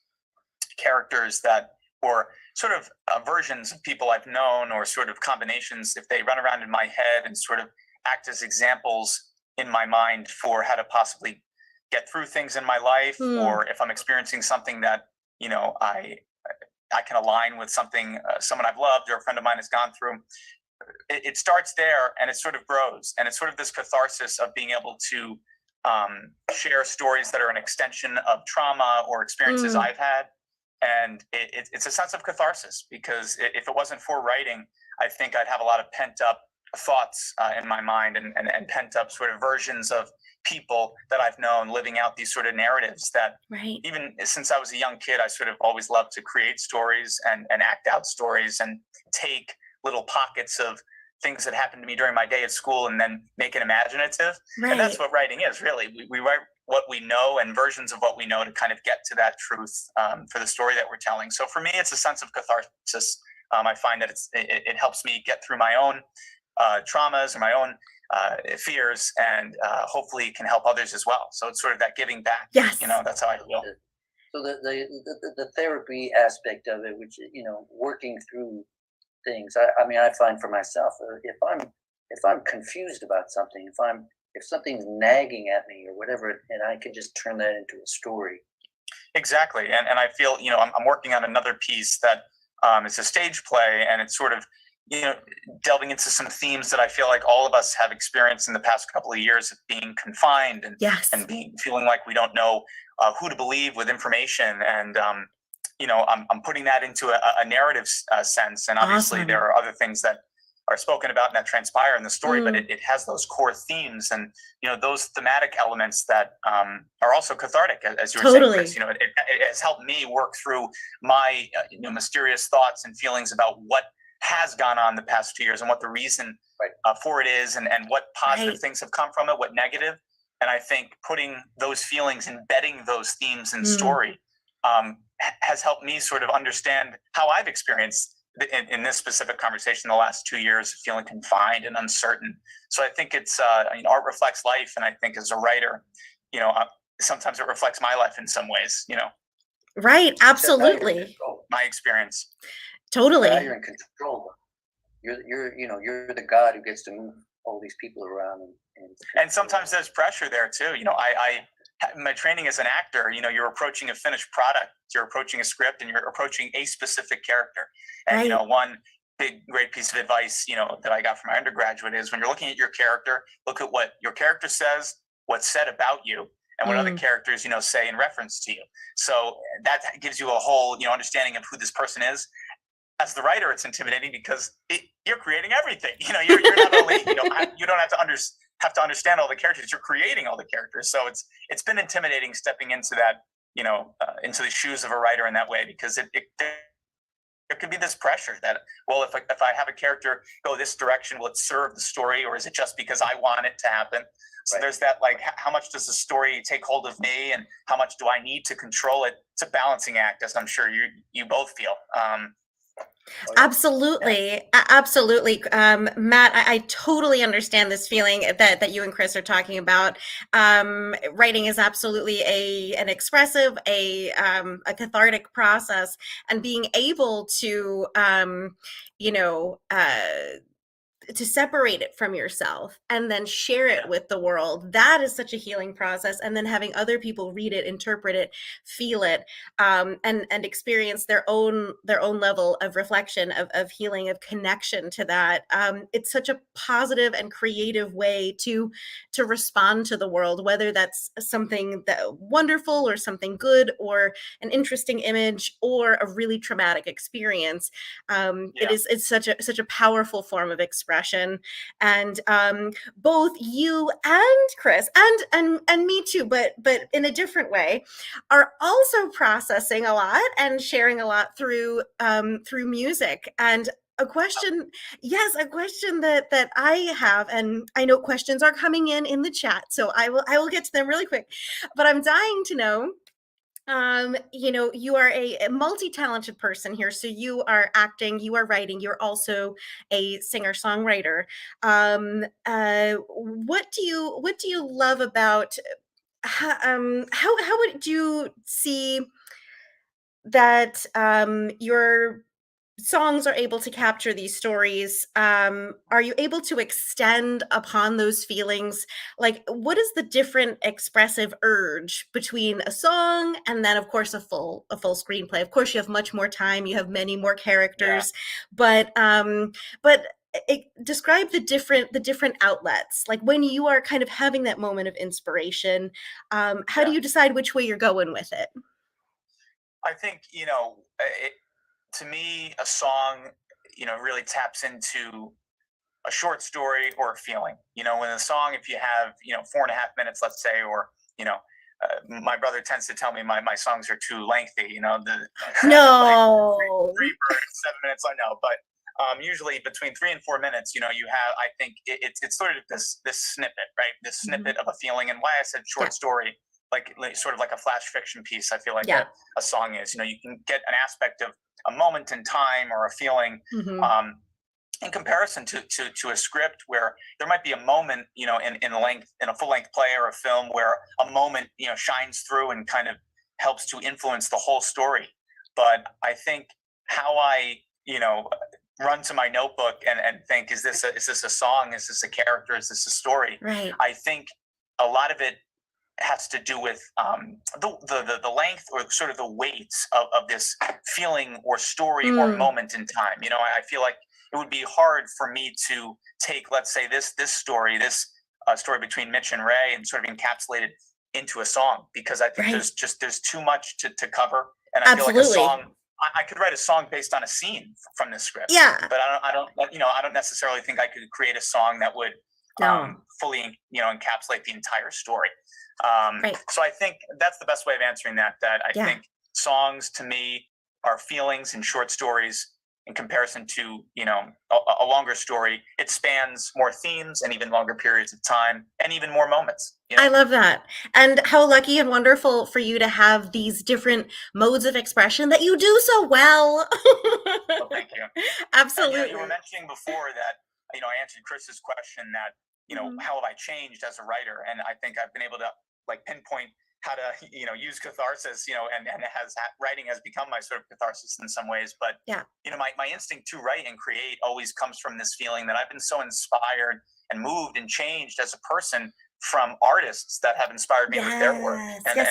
characters that, or sort of versions of people I've known, or sort of combinations, if they run around in my head and sort of act as examples in my mind for how to possibly get through things in my life, or if I'm experiencing something that I can align with something someone I've loved or a friend of mine has gone through. It starts there, and it sort of grows, and it's sort of this catharsis of being able to share stories that are an extension of trauma or experiences I've had, and it's a sense of catharsis, because if it wasn't for writing, I think I'd have a lot of pent up thoughts in my mind, and pent up sort of versions of people that I've known living out these sort of narratives that even since I was a young kid, I sort of always loved to create stories and act out stories and take little pockets of things that happened to me during my day at school and then make it imaginative. And that's what writing is, really. We write what we know and versions of what we know to kind of get to that truth for the story that we're telling. So for me, it's a sense of catharsis. I find that it helps me get through my own traumas or my own fears, and hopefully it can help others as well. So it's sort of that giving back. Yes. That's how I feel. So the therapy aspect of it, which working through things. I mean, I find for myself, if I'm confused about something, if something's nagging at me or whatever, and I can just turn that into a story. Exactly, and I feel I'm working on another piece that is a stage play, and it's sort of delving into some themes that I feel like all of us have experienced in the past couple of years of being confined and feeling like we don't know who to believe with information. And, I'm putting that into a narrative sense. And obviously there are other things that are spoken about and that transpire in the story, but it has those core themes and, those thematic elements that are also cathartic, as you were saying, Chris. It has helped me work through my mysterious thoughts and feelings about what has gone on the past 2 years and what the reason for it is, and what positive things have come from it, what negative. And I think putting those feelings, embedding those themes in story has helped me sort of understand how I've experienced in this specific conversation the last 2 years, feeling confined and uncertain. So I think it's art reflects life, and I think as a writer, sometimes it reflects my life in some ways. Right, Except now you're in absolutely. control. My experience. Now Totally. you're in control. You're the God who gets to move all these people around. And sometimes there's pressure there too. My training as an actor, you're approaching a finished product, you're approaching a script, and you're approaching a specific character. And Right. One great piece of advice, that I got from my undergraduate is when you're looking at your character, look at what your character says, what's said about you, and what other characters, say in reference to you. So that gives you a whole, understanding of who this person is. As the writer, it's intimidating because you're creating everything. You're not only, you don't have to understand all the characters, you're creating all the characters. So it's been intimidating stepping into that, into the shoes of a writer in that way, because there could be this pressure that, well, if I have a character go this direction, will it serve the story, or is it just because I want it to happen? So There's that, like, how much does the story take hold of me, and how much do I need to control it? It's a balancing act, as I'm sure you both feel. Absolutely. Absolutely. Matt, I totally understand this feeling that you and Chris are talking about. Writing is absolutely an expressive, a cathartic process, and being able to, to separate it from yourself and then share it with the world, that is such a healing process. And then having other people read it, interpret it, feel it, and experience their own level of reflection, of healing, of connection to that. It's such a positive and creative way to respond to the world, whether that's something wonderful or something good or an interesting image or a really traumatic experience. It's such a powerful form of expression. And both you and Chris and me too, but in a different way, are also processing a lot and sharing a lot through music. And a question that I have, and I know questions are coming in the chat, so I will get to them really quick, but I'm dying to know. You are a multi-talented person here. So you are acting, you are writing, you're also a singer-songwriter. What do you love about how would you see that your songs are able to capture these stories? Are you able to extend upon those feelings? Like, what is the different expressive urge between a song and then, of course, a full screenplay? Of course, you have much more time, you have many more characters, but describe the different outlets. Like when you are kind of having that moment of inspiration, how do you decide which way you're going with it? I think, to me, a song, really taps into a short story or a feeling. When a song, if you have, 4.5 minutes, let's say, or, my brother tends to tell me my songs are too lengthy, No. Like 3 birds, 7 minutes, I know, but usually between 3 and 4 minutes, you have, I think it's sort of this snippet, right? This snippet of a feeling. And why I said short story, like sort of like a flash fiction piece, I feel like a song is, you can get an aspect of a moment in time or a feeling, in comparison to a script where there might be a moment, in a full length play or a film where a moment, shines through and kind of helps to influence the whole story. But I think how I, run to my notebook and think, is this a song? Is this a character? Is this a story? Right. I think a lot of it has to do with the length or sort of the weight of this feeling or story or moment in time. I feel like it would be hard for me to take, let's say, this story, story between Mitch and Ray, and sort of encapsulate it into a song, because I think there's too much to cover. And I feel like a song, I could write a song based on a scene from this script. Yeah. But I don't necessarily think I could create a song that would fully, encapsulate the entire story. So I think that's the best way of answering that. I think songs to me are feelings, and short stories in comparison to, a longer story. It spans more themes and even longer periods of time and even more moments. I love that. And how lucky and wonderful for you to have these different modes of expression that you do so well. Well, thank you. Absolutely. And, you were mentioning before that, I answered Chris's question that, how have I changed as a writer? And I think I've been able to pinpoint how to, use catharsis, and writing has become my sort of catharsis in some ways. But, yeah, my instinct to write and create always comes from this feeling that I've been so inspired and moved and changed as a person from artists that have inspired me with their work. And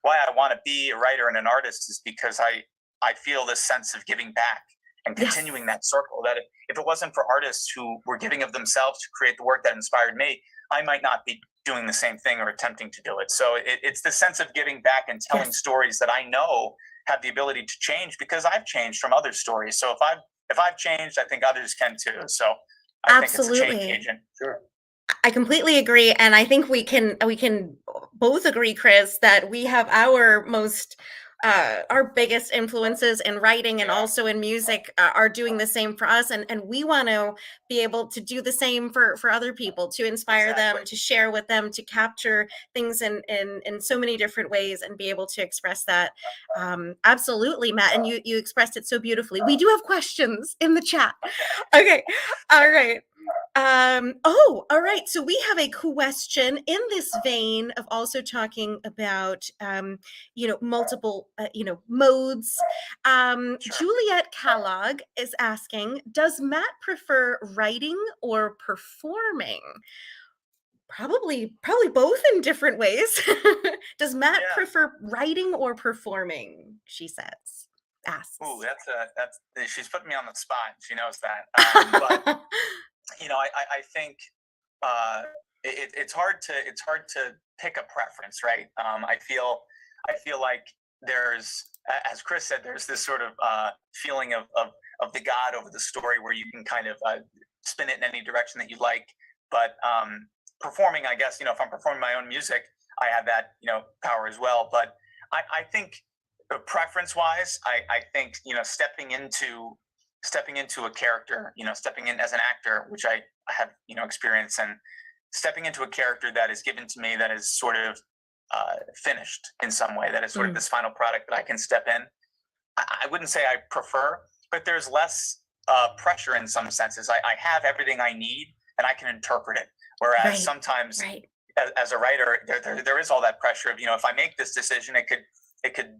why I want to be a writer and an artist is because I feel this sense of giving back and continuing that circle, that if it wasn't for artists who were giving of themselves to create the work that inspired me, I might not be doing the same thing or attempting to do it. So it's the sense of giving back and telling stories that I know have the ability to change because I've changed from other stories. So if I've changed, I think others can too. So I think it's a change agent. Sure. I completely agree, and I think we can both agree, Chris, that we have our biggest influences in writing and also in music are doing the same for us, and we want to be able to do the same for other people, to inspire them, to share with them, to capture things in so many different ways and be able to express that. Absolutely, Matt, and you expressed it so beautifully. We do have questions in the chat. Okay, all right. All right. So we have a question in this vein of also talking about, multiple, modes. Juliet Kellogg is asking, does Matt prefer writing or performing? Probably both in different ways. Does Matt prefer writing or performing? She asks. Ooh, that's she's putting me on the spot. She knows that. But I think it's hard to pick a preference, right? I feel like there's, as Chris said, there's this sort of feeling of the God over the story where you can kind of spin it in any direction that you like. But performing, I guess, if I'm performing my own music, I have that, power as well. But I think preference-wise, I think, stepping into a character, stepping in as an actor, which I have, experience in, stepping into a character that is given to me that is sort of finished in some way, that is sort of this final product that I can step in. I wouldn't say I prefer, but there's less pressure in some senses. I have everything I need and I can interpret it. Whereas sometimes as a writer, there is all that pressure of, if I make this decision, it could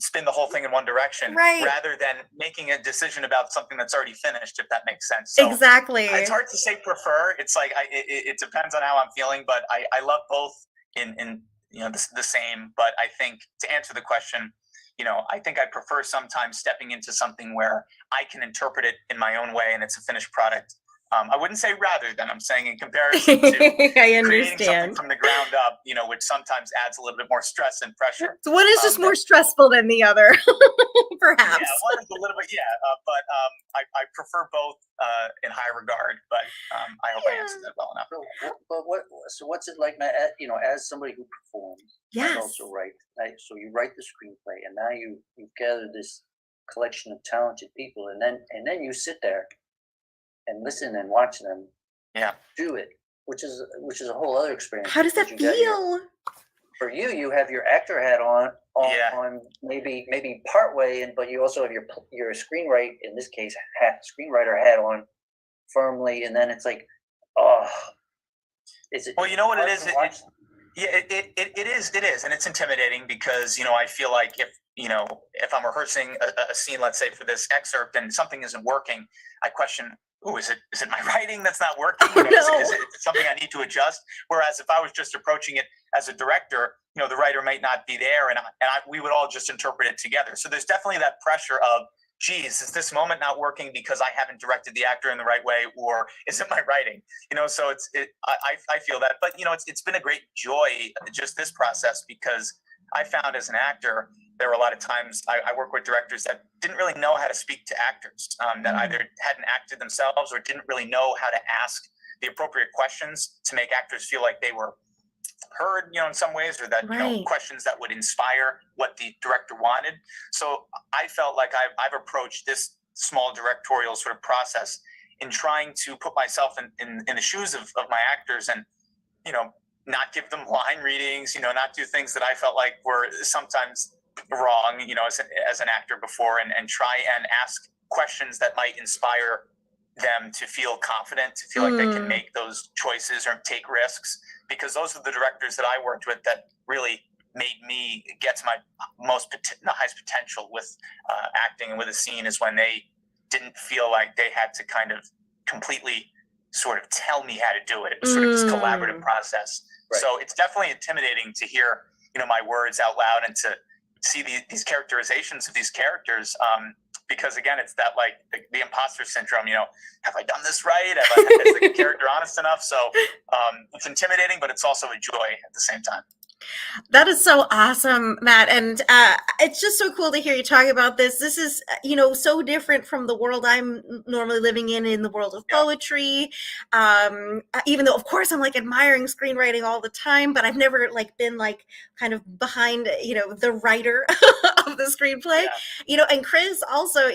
spin the whole thing in one direction rather than making a decision about something that's already finished, if that makes sense. So exactly. It's hard to say prefer. It's like, it depends on how I'm feeling, but I love both in the same. But I think to answer the question, I think I prefer sometimes stepping into something where I can interpret it in my own way and it's a finished product. I wouldn't say rather than, I'm saying in comparison to creating something from the ground up, which sometimes adds a little bit more stress and pressure. So one is just more stressful than the other, perhaps. Yeah, one is a little bit, but I prefer both in high regard, but I hope I answered that well enough. So what's it like, Matt, as somebody who performs, and also write, right? So you write the screenplay, and now you've gathered this collection of talented people, and then you sit there and listen and watch them do it, which is a whole other experience. How does that feel? For you have your actor hat on maybe part way, but you also have your screenwriter, in this case, screenwriter hat on firmly, and then it's like, is it? Well, you know what it is. It is, and it's intimidating because I feel like if I'm rehearsing a scene, let's say for this excerpt, and something isn't working, I question, is it my writing that's not working? Is it something I need to adjust? Whereas if I was just approaching it as a director, the writer might not be there, and we would all just interpret it together. So there's definitely that pressure of, geez, is this moment not working because I haven't directed the actor in the right way, or is it my writing? So I feel that, but it's been a great joy, just this process, because I found as an actor, there were a lot of times I work with directors that didn't really know how to speak to actors, that either hadn't acted themselves or didn't really know how to ask the appropriate questions to make actors feel like they were heard, in some ways, or that, questions that would inspire what the director wanted. So I felt like I've approached this small directorial sort of process in trying to put myself in the shoes of my actors and, not give them line readings, not do things that I felt like were sometimes wrong, as an actor before, and try and ask questions that might inspire them to feel confident, to feel like they can make those choices or take risks, because those are the directors that I worked with that really made me get to my highest potential with acting and with a scene, is when they didn't feel like they had to kind of completely sort of tell me how to do it. It was sort of this collaborative process. Right. So it's definitely intimidating to hear, my words out loud and to see these characterizations of these characters. Because again, it's that like the imposter syndrome, have I done this right? Is the character honest enough? So it's intimidating, but it's also a joy at the same time. That is so awesome, Matt. And it's just so cool to hear you talk about this. This is, so different from the world I'm normally living in the world of poetry. Even though, of course, I'm like admiring screenwriting all the time, but I've never been kind of behind, the writer of the screenplay, and Chris also,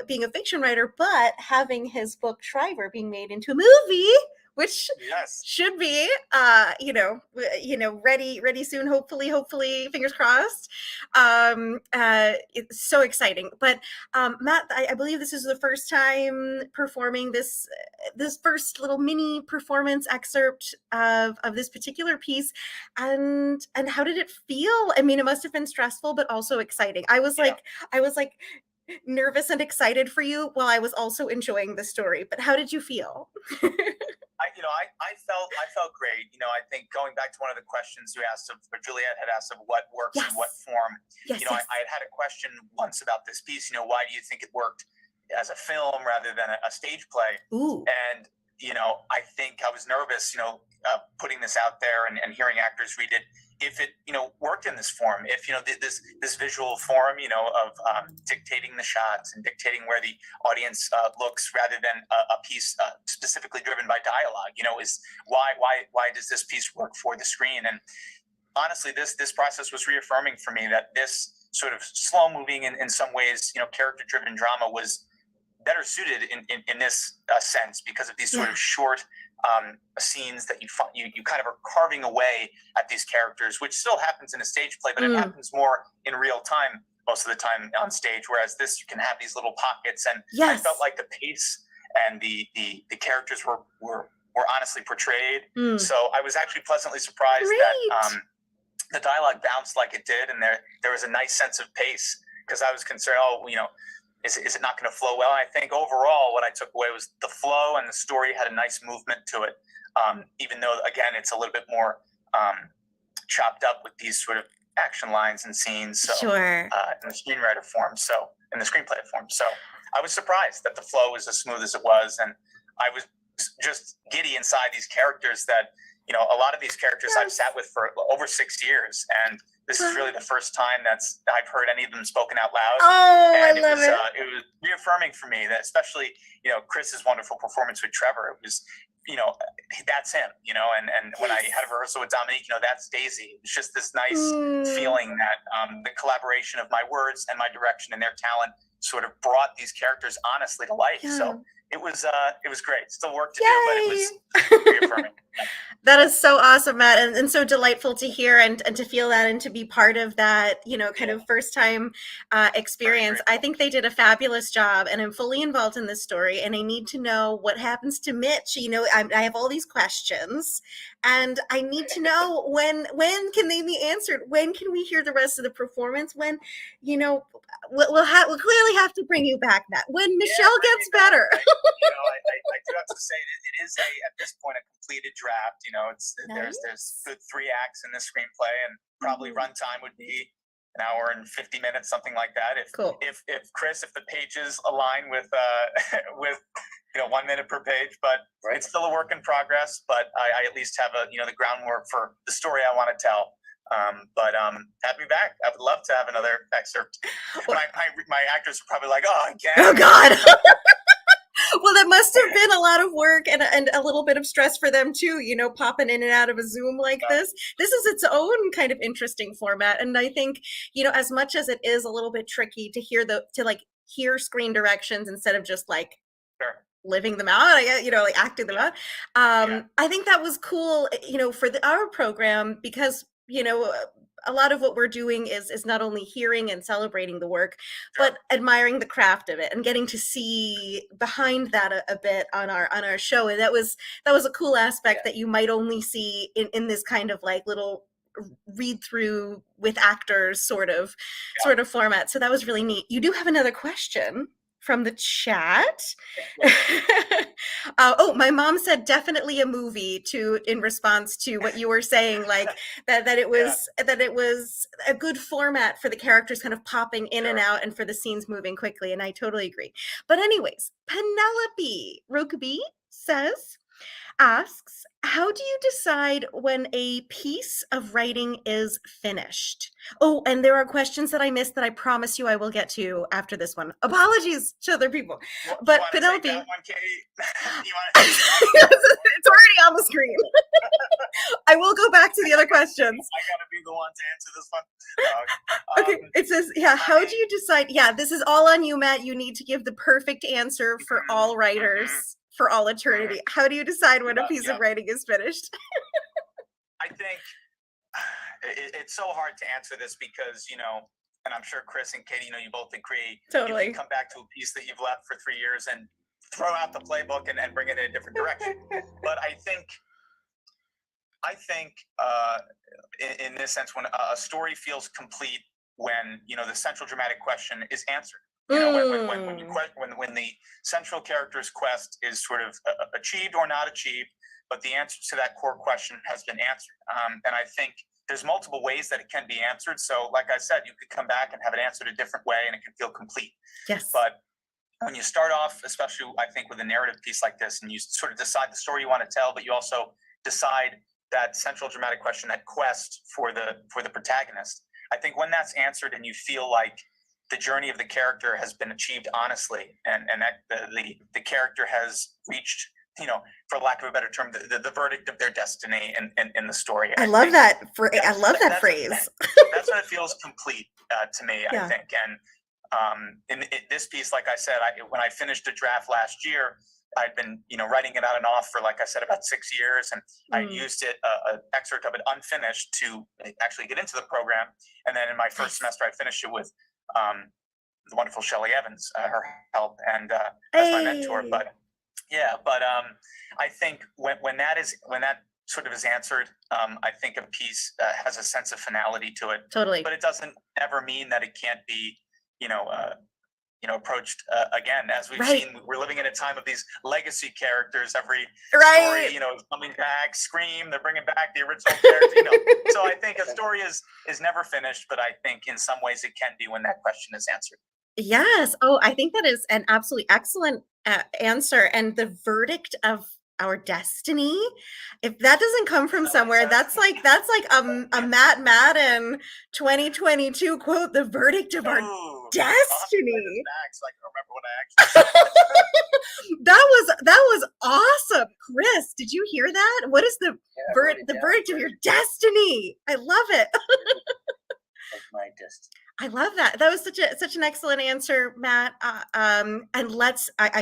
being a fiction writer, but having his book Shriver being made into a movie, which should be, ready soon. Hopefully, fingers crossed. It's so exciting. But Matt, I believe this is the first time performing this first little mini performance excerpt of this particular piece, and how did it feel? I mean, it must have been stressful, but also exciting. I was like nervous and excited for you while I was also enjoying the story. But how did you feel? I felt great. I think going back to one of the questions you asked or Juliet had asked of what works in what form. I had a question once about this piece. Why do you think it worked as a film rather than a stage play? Ooh. And I think I was nervous, putting this out there and hearing actors read it. If it, worked in this form, if, this visual form, of dictating the shots and dictating where the audience looks rather than a piece specifically driven by dialogue, is why does this piece work for the screen? And honestly, this process was reaffirming for me that this sort of slow moving in some ways, character driven drama was better suited in this sense because of these sort of short scenes that you kind of are carving away at these characters, which still happens in a stage play, but it happens more in real time most of the time on stage, whereas this you can have these little pockets. And I felt like the pace and the characters were honestly portrayed. So I was actually pleasantly surprised that the dialogue bounced like it did, and there was a nice sense of pace, because I was concerned, is it not going to flow well? And I think overall what I took away was the flow, and the story had a nice movement to it, even though, again, it's a little bit more chopped up with these sort of action lines and scenes. So, in the screenwriter form, in the screenplay form. So I was surprised that the flow was as smooth as it was, and I was just giddy inside these characters that, a lot of these characters I've sat with for over 6 years, and this is really the first time I've heard any of them spoken out loud. And I love it. It was reaffirming for me that, especially, Chris's wonderful performance with Trevor. It was, that's him, and when I had a rehearsal with Dominique, that's Daisy. It's just this nice feeling that the collaboration of my words and my direction and their talent sort of brought these characters honestly to life. So it was great. Still work to do, but it was reaffirming. That is so awesome, Matt, and so delightful to hear and to feel that and to be part of that, kind of first time experience. I think they did a fabulous job, and I'm fully involved in this story, and I need to know what happens to Mitch. I have all these questions, and I need to know when can they be answered? When can we hear the rest of the performance? When, we'll clearly have to bring you back, Matt, when Michelle gets better. I do have to say it is at this point a completed draft. There's good 3 acts in this screenplay, and probably runtime would be an hour and 50 minutes, something like that. If the pages align with 1 minute per page, but it's still a work in progress. But I at least have the groundwork for the story I want to tell. But have me back. I would love to have another excerpt. My actors are probably like, oh, again. Oh God. Well, that must have been a lot of work and a little bit of stress for them too, popping in and out of a Zoom like this. This is its own kind of interesting format. And I think, as much as it is a little bit tricky to hear to hear screen directions instead of just like Sure. living them out, like acting them out. I think that was cool, for our program, because, a lot of what we're doing is not only hearing and celebrating the work, but admiring the craft of it and getting to see behind that a bit on our show. And that was a cool aspect that you might only see in this kind of like little read through with actors sort of format. So that was really neat. You do have another question from the chat. My mom said definitely a movie in response to what you were saying, like that it was a good format for the characters kind of popping in and out and for the scenes moving quickly, and I totally agree. But anyways, Penelope Rugby asks, how do you decide when a piece of writing is finished? Oh, and there are questions that I missed that I promise you I will get to after this one. Apologies to other people. But Penelope, it's already on the screen. I will go back to the other questions. I gotta be the one to answer this one. Okay, it says, how do you decide? Yeah, this is all on you, Matt. You need to give the perfect answer for all writers for all eternity. How do you decide when a piece of writing is finished? I think it's so hard to answer this because, and I'm sure Chris and Katie, you both agree. Totally. You can come back to a piece that you've left for 3 years and throw out the playbook and bring it in a different direction. But I think in this sense, when a story feels complete, when the central dramatic question is answered. When the central character's quest is sort of achieved or not achieved, but the answer to that core question has been answered. And I think there's multiple ways that it can be answered. So like I said, you could come back and have it answered a different way and it can feel complete. Yes. But when you start off, especially I think with a narrative piece like this, and you sort of decide the story you want to tell, but you also decide that central dramatic question, that quest for the protagonist. I think when that's answered and you feel like the journey of the character has been achieved honestly, and that the character has reached, for lack of a better term, the verdict of their destiny in the story. I love that phrase. That's when it feels complete to me, I think. And in this piece, like I said, when I finished a draft last year, I'd been, writing it on and off for, like I said, about 6 years, and I used it, an excerpt of it unfinished to actually get into the program. And then in my first semester, I finished it with the wonderful Shelley Evans, her help, and as my mentor. But I think when that sort of is answered, I think a piece has a sense of finality to it. Totally. But it doesn't ever mean that it can't be, approached again. As we've seen, we're living in a time of these legacy characters. Every story, coming back. Scream, they're bringing back the original character. So I think a story is never finished, but I think in some ways it can be when that question is answered. Yes. Oh, I think that is an absolutely excellent answer. And the verdict of our destiny, if that doesn't come from somewhere, that's like a Matt Madden 2022 quote, the verdict of our destiny. So I can remember what I actually that was awesome. Chris, did you hear that? What is the verdict of your destiny? I love it. Of my destiny. I love that. That was such an excellent answer, Matt. And I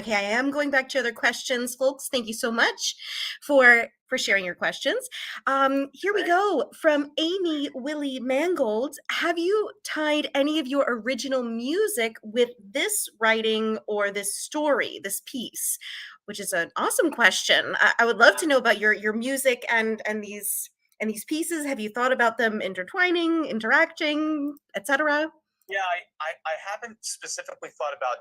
am going back to other questions, folks. Thank you so much for sharing your questions. Here we go from Amy Willie Mangold. Have you tied any of your original music with this writing or this story, this piece? Which is an awesome question. I would love to know about your music and these pieces. Have you thought about them intertwining, interacting, etc.? Yeah, I haven't specifically thought about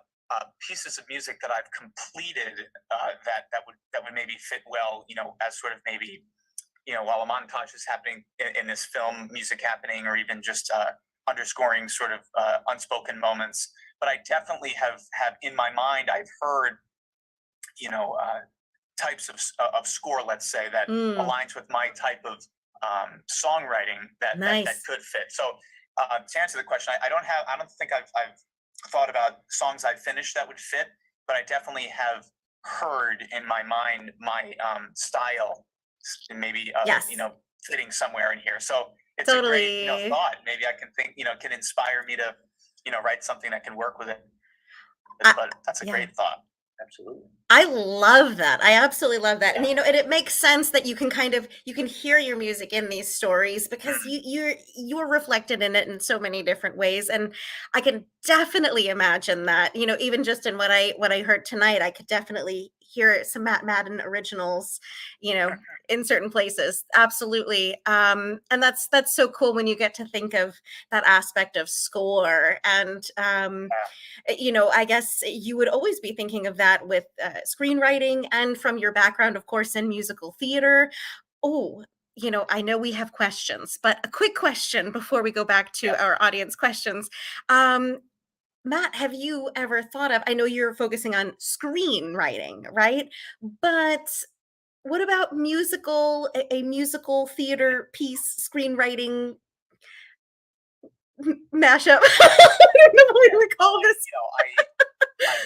pieces of music that I've completed that would maybe fit well, as sort of maybe, while a montage is happening in this film, music happening, or even just underscoring sort of unspoken moments. But I definitely have in my mind, I've heard, types of score, let's say, that aligns with my type of songwriting that could fit. So to answer the question, I don't think I've thought about songs I've finished that would fit, but I definitely have heard in my mind my style maybe fitting somewhere in here. So it's a great thought. Maybe I can think, can inspire me to write something that can work with it. But that's a great thought. Absolutely. I love that. I absolutely love that. And and it makes sense that you can you can hear your music in these stories because you're reflected in it in so many different ways. And I can definitely imagine that, even just in what I heard tonight, I could definitely hear some Madden originals, in certain places. Absolutely. And that's so cool when you get to think of that aspect of score and I guess you would always be thinking of that with screenwriting and from your background, of course, in musical theater. Oh, I know we have questions, but a quick question before we go back to our audience questions. Matt, have you ever thought of, I know you're focusing on screenwriting, right? But what about a musical theater piece screenwriting mashup? I don't know what we call this.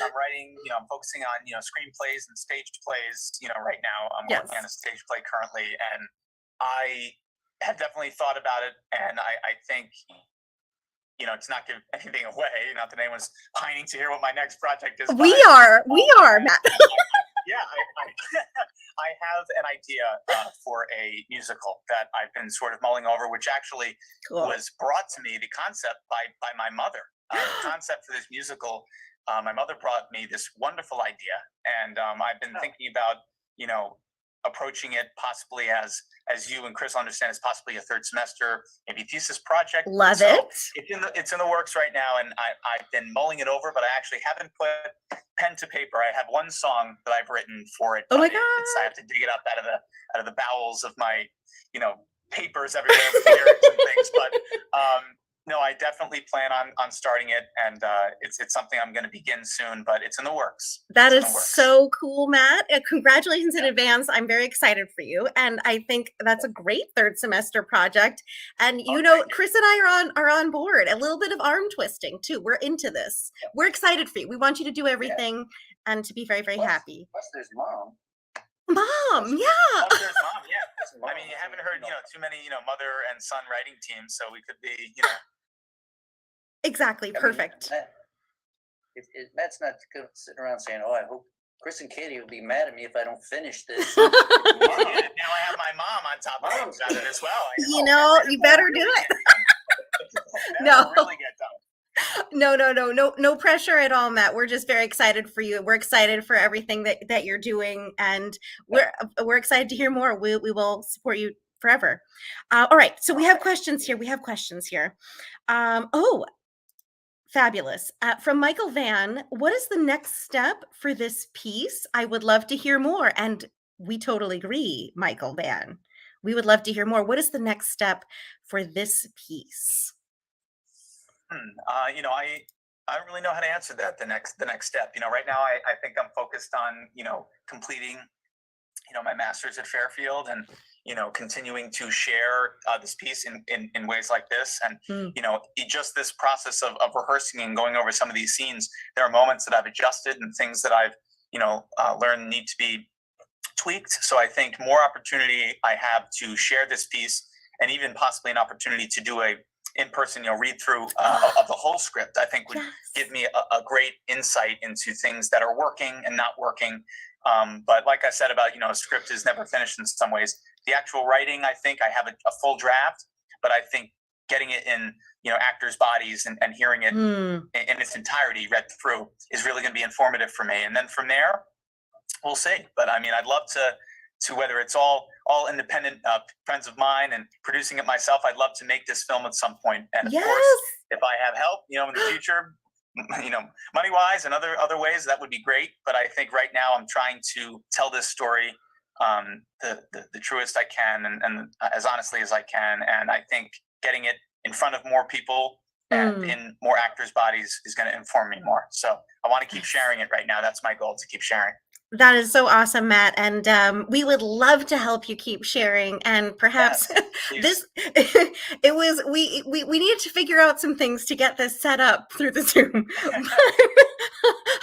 I'm writing, I'm focusing on, screenplays and staged plays, right now. I'm working on a stage play currently, and I have definitely thought about it, and I think, to not give anything away, not that anyone's pining to hear what my next project is. We are, Matt. I have an idea for a musical that I've been sort of mulling over, which actually was brought to me, the concept, by my mother. The concept for this musical, my mother brought me this wonderful idea, and I've been thinking about, approaching it possibly as you and Chris understand, as possibly a third semester, maybe thesis project. Love it. It's in the works right now, and I've been mulling it over, but I actually haven't put pen to paper. I have one song that I've written for it. Oh my God. I have to dig it up out of the bowels of my, papers everywhere with lyrics and things. But no, I definitely plan on starting it, and it's something I'm going to begin soon, but it's in the works. That is so cool, Matt. Congratulations in advance. I'm very excited for you, and I think that's a great third semester project. And Chris and I are on board. A little bit of arm twisting too. We're into this. We're excited for you. We want you to do everything and to be very, very happy. Plus, there's Mom. Mom, yeah. There's Mom, yeah. I mean, you haven't heard, too many, mother and son writing teams, so we could be, Exactly. Perfect. Matt's not sitting around saying, "Oh, I hope Chris and Katie will be mad at me if I don't finish this." Now I have my mom on top of it as well. You better do it. No. Really get done. No pressure at all, Matt. We're just very excited for you. We're excited for everything that you're doing, and we're excited to hear more. We will support you forever. All right. So we have questions here. Fabulous. From Michael Van, what is the next step for this piece? I would love to hear more. And we totally agree, Michael Van. We would love to hear more. What is the next step for this piece? I don't really know how to answer that. The next step. Right now I think I'm focused on, completing, my master's at Fairfield, and continuing to share this piece in ways like this. And, just this process of rehearsing and going over some of these scenes, there are moments that I've adjusted and things that I've, learned need to be tweaked. So I think more opportunity I have to share this piece, and even possibly an opportunity to do a in-person, read through of the whole script, I think would give me a great insight into things that are working and not working. But like I said about, a script is never finished in some ways. The actual writing, I think I have a full draft, but I think getting it in, actors' bodies and hearing it in its entirety read through is really going to be informative for me. And then from there, we'll see. But I mean, I'd love to whether it's all independent friends of mine and producing it myself, I'd love to make this film at some point. And of course, if I have help, in the future, money wise and other ways, that would be great. But I think right now I'm trying to tell this story the truest I can and as honestly as I can. And I think getting it in front of more people and in more actors' bodies is going to inform me more. So I want to keep sharing it right now. That's my goal, to keep sharing. That is so awesome, Matt. And we would love to help you keep sharing. And perhaps we needed to figure out some things to get this set up through the Zoom.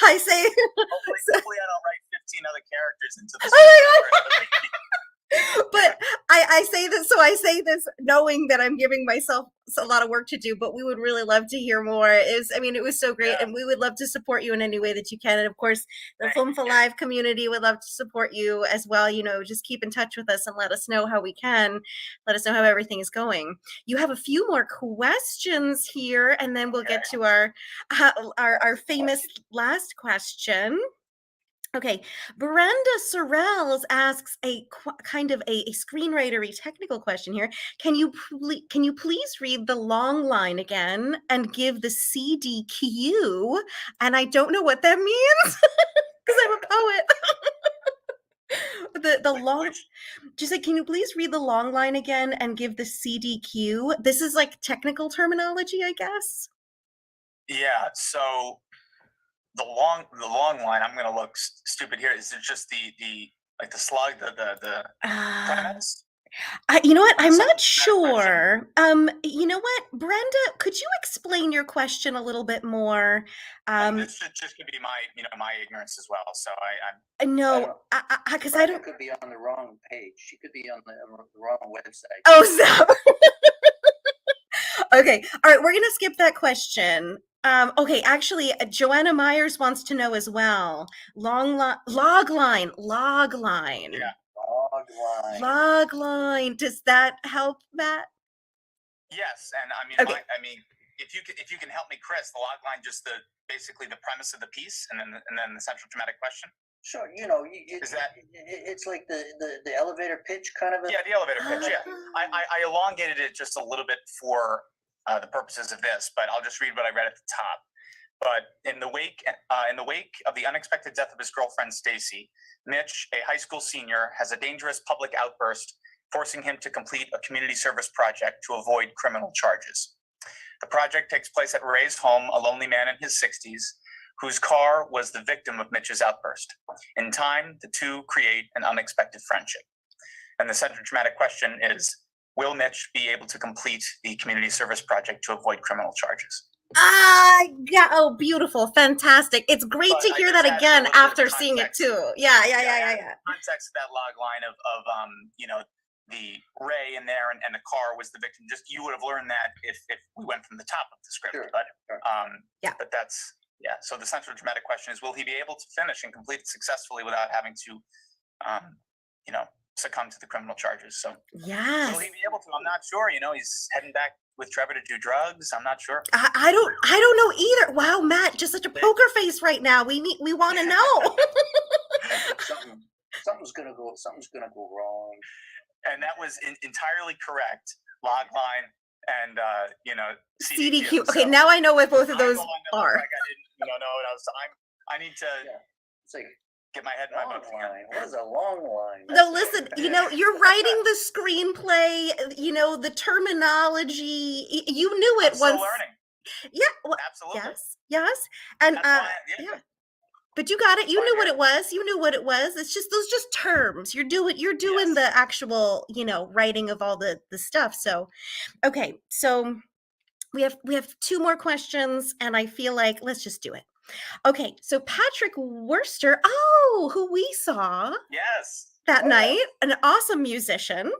I say, hopefully I don't write 15 other characters into this. Oh my God. But I say this, so I say this knowing that I'm giving myself a lot of work to do, but we would really love to hear more. I mean, it was so great, Yeah. and we would love to support you in any way that you can. And of course, the Thank Fumfa you. Live community would love to support you as well. You know, just keep in touch with us and let us know how we can. Let us know how everything is going. You have a few more questions here, and then we'll get to our famous last question. Okay, Brenda Sorrells asks a kind of a screenwritery technical question here. Can you please read the long line again and give the CDQ? And I don't know what that means because I'm a poet. the long. Just like, can you please read the long line again and give the CDQ? This is like technical terminology, I guess. Yeah. So the long line. I'm gonna look stupid here. Is it just the like the slug, the premise? You know what? I'm not Some kind of sure. You know what, Brenda? Could you explain your question a little bit more? This just could be my ignorance as well. So No, because I Brenda don't. could be on the wrong page. She could be on the wrong website. Oh, so. Okay, all right. We're gonna skip that question. Okay, actually, Joanna Myers wants to know as well. Log line. Yeah. Log line. Does that help, Matt? Yes, and I mean, Okay. if you can help me, Chris, the log line, just basically the premise of the piece, and then the central dramatic question. Sure, you know, it's like the elevator pitch kind of. Yeah, the elevator pitch. Yeah, I elongated it just a little bit for the purposes of this, but I'll just read what I read at the top. But in the wake of the unexpected death of his girlfriend Stacy, Mitch, a high school senior, has a dangerous public outburst, forcing him to complete a community service project to avoid criminal charges. The project takes place at Ray's home, a lonely man in his 60s, whose car was the victim of Mitch's outburst. In time, the two create an unexpected friendship. And the central dramatic question is, will Mitch be able to complete the community service project to avoid criminal charges? Yeah. Oh, beautiful. Fantastic. It's great to hear that again after seeing it too. Yeah. Context of that log line of the Ray in there and the car was the victim. Just you would have learned that if we went from the top of the script. Sure. But Yeah. But that's So the central dramatic question is, will he be able to finish and complete it successfully without having to succumb to the criminal charges? So Yes. will he be able to? I'm not sure. He's heading back with Trevor to do drugs. I'm not sure. I don't know either. Wow, Matt, just such a poker face right now. We want to know. Something's gonna go wrong. And that was entirely correct. Log line and CDQ. Okay, now I know what both of those are. Like I didn't know I need to It's like get my head in my book. What is a long line? No, listen, you're writing the screenplay, the terminology. You knew it Still once. learning. Yeah, well, Absolutely. yes. And Yeah. but you got it. You knew what it was. You knew what it was. It's just those just terms. You're doing Yes. the actual, writing of all the stuff. So, okay. So we have two more questions and I feel like let's just do it. Okay. So Patrick Worcester, who we saw that night, an awesome musician.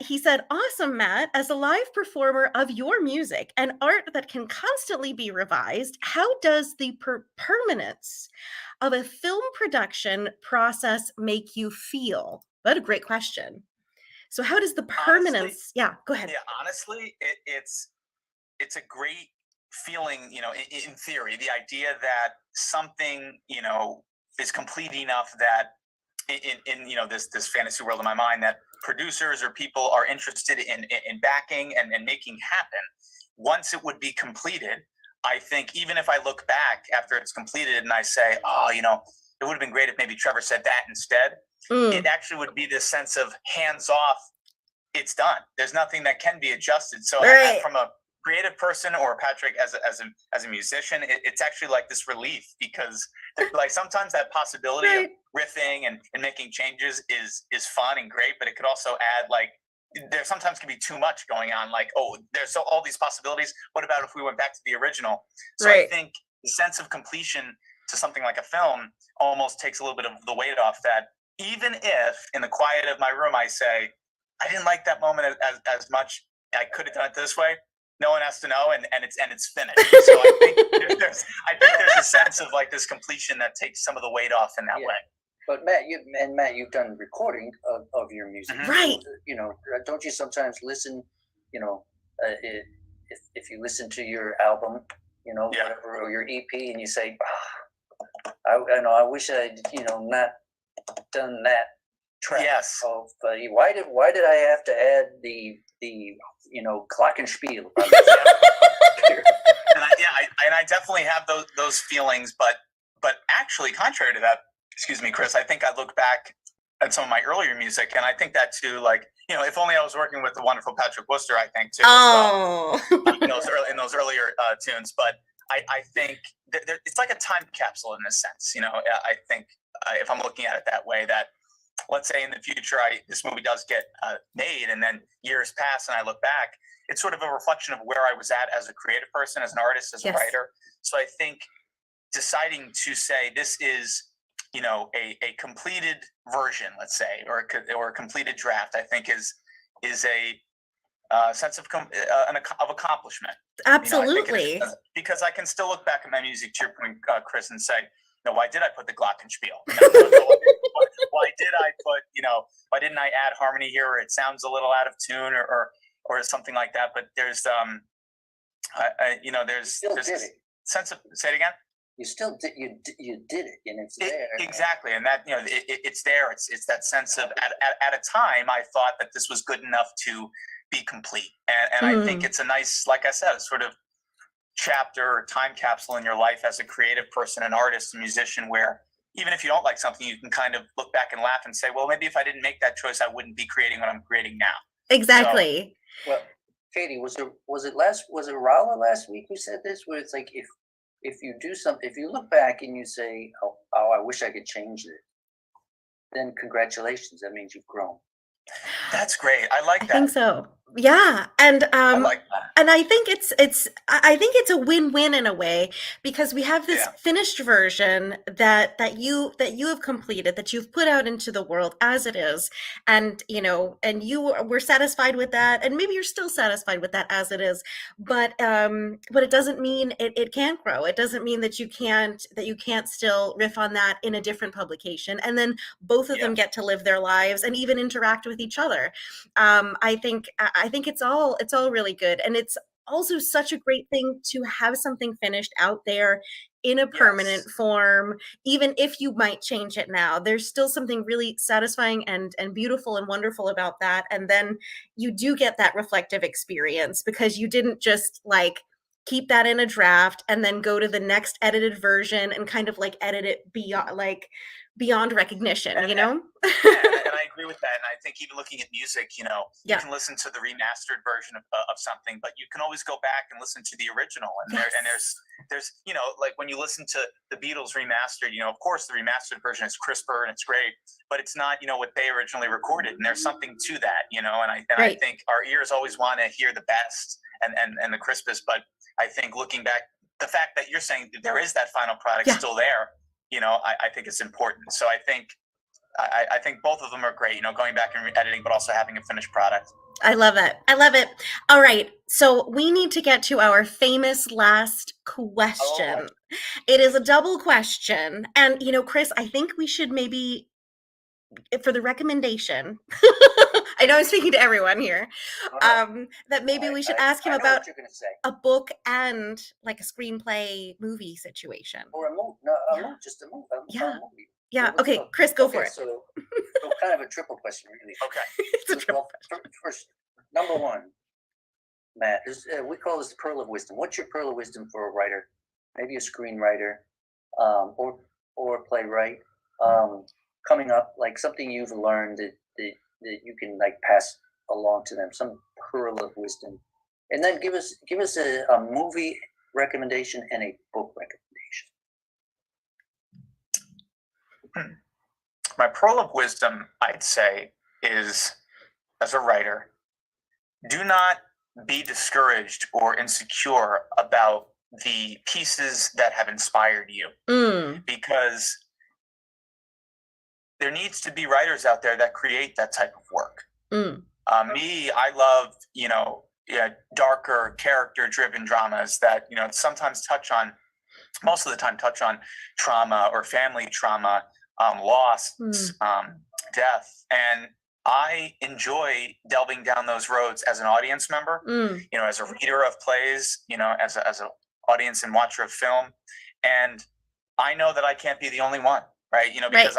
He said, awesome, Matt, as a live performer of your music and art that can constantly be revised, how does the permanence of a film production process make you feel? What a great question. So how does the permanence, go ahead. Yeah, honestly, it's a great feeling, in theory, the idea that something, is complete enough that in this fantasy world in my mind that producers or people are interested in backing and making happen. Once it would be completed, I think even if I look back after it's completed and I say, it would have been great if maybe Trevor said that instead, it actually would be this sense of hands off, it's done. There's nothing that can be adjusted. So from a creative person or Patrick as a musician, it's actually like this relief because like sometimes that possibility of riffing and making changes is fun and great, but it could also add like there sometimes can be too much going on. Like, there's all these possibilities. What about if we went back to the original? So I think the sense of completion to something like a film almost takes a little bit of the weight off that even if in the quiet of my room I say, I didn't like that moment as much, I could have done it this way, no one has to know, and it's finished. So I think there's a sense of like this completion that takes some of the weight off in that way. But Matt, you've done recording of your music, Right? You know, don't you sometimes listen? You know, if you listen to your album, you know, whatever, or your EP, and you say, I wish I'd, not done that track. Yes. Of, why did I have to add the glockenspiel? And I definitely have those feelings, but actually, contrary to that, excuse me, Chris, I think I look back at some of my earlier music, and I think that too, like, if only I was working with the wonderful Patrick Worcester, I think too, Oh. as well, in those earlier tunes. But I think it's like a time capsule in this sense. I think if I'm looking at it that way, that let's say in the future, this movie does get made, and then years pass, and I look back, it's sort of a reflection of where I was at as a creative person, as an artist, as a writer. So I think deciding to say this is, a completed version, let's say, or a completed draft, I think is a sense of accomplishment. Absolutely. Because I can still look back at my music, to your point, Chris, and say, why did I put the glockenspiel? Why did I put, why didn't I add harmony here, or it sounds a little out of tune, or something like that? But there's, there's a sense of, say it again. You still did. You did it, and it's there. Exactly, and that it's there. It's that sense of at a time I thought that this was good enough to be complete, and I think it's a nice, like I said, sort of chapter or time capsule in your life as a creative person, an artist, a musician, where even if you don't like something, you can kind of look back and laugh and say, well, maybe if I didn't make that choice, I wouldn't be creating what I'm creating now. Exactly. So, well, Katie, was it Rala last week who said this? Where it's like if you do something, if you look back and you say, oh, I wish I could change it, then congratulations, that means you've grown. That's great. I like that. I think so. Yeah, and I like that. And I think it's a win-win in a way, because we have this finished version that you have completed, that you've put out into the world as it is, and we're satisfied with that, and maybe you're still satisfied with that as it is, but it doesn't mean it can't grow. It doesn't mean that you can't still riff on that in a different publication, and then both of them get to live their lives and even interact with each other. I think it's all really good, and it's also such a great thing to have something finished out there in a permanent form. Even if you might change it now, there's still something really satisfying and beautiful and wonderful about that. And then you do get that reflective experience, because you didn't just like keep that in a draft and then go to the next edited version and kind of like edit it beyond recognition, and I agree with that. And I think even looking at music, you can listen to the remastered version of something, but you can always go back and listen to the original. And there's like when you listen to the Beatles remastered, of course the remastered version is crisper and it's great, but it's not, what they originally recorded. And there's something to that, and I think our ears always want to hear the best and the crispest. But I think looking back, the fact that you're saying that there is that final product still there, I think it's important. So I think both of them are great, going back and editing, but also having a finished product. I love it. I love it. All right. So we need to get to our famous last question. It is a double question. And, Chris, I think we should maybe, for the recommendation, I know I'm speaking to everyone here, that maybe we should ask him about a book and like a screenplay movie situation. Or a movie, just a movie. Movie. Yeah. Okay, Chris, go for it. So kind of a triple question, really. Okay. It's a triple question. First, number one, Matt, we call this the pearl of wisdom. What's your pearl of wisdom for a writer? Maybe a screenwriter, or a playwright, coming up, like something you've learned that you can like pass along to them, some pearl of wisdom. And then give us a movie recommendation and a book recommendation. My pearl of wisdom, I'd say, is, as a writer, do not be discouraged or insecure about the pieces that have inspired you, because there needs to be writers out there that create that type of work. I love, darker character-driven dramas that, sometimes most of the time touch on trauma or family trauma, loss, death. And I enjoy delving down those roads as an audience member, as a reader of plays, as an audience and watcher of film. And I know that I can't be the only one, right? Because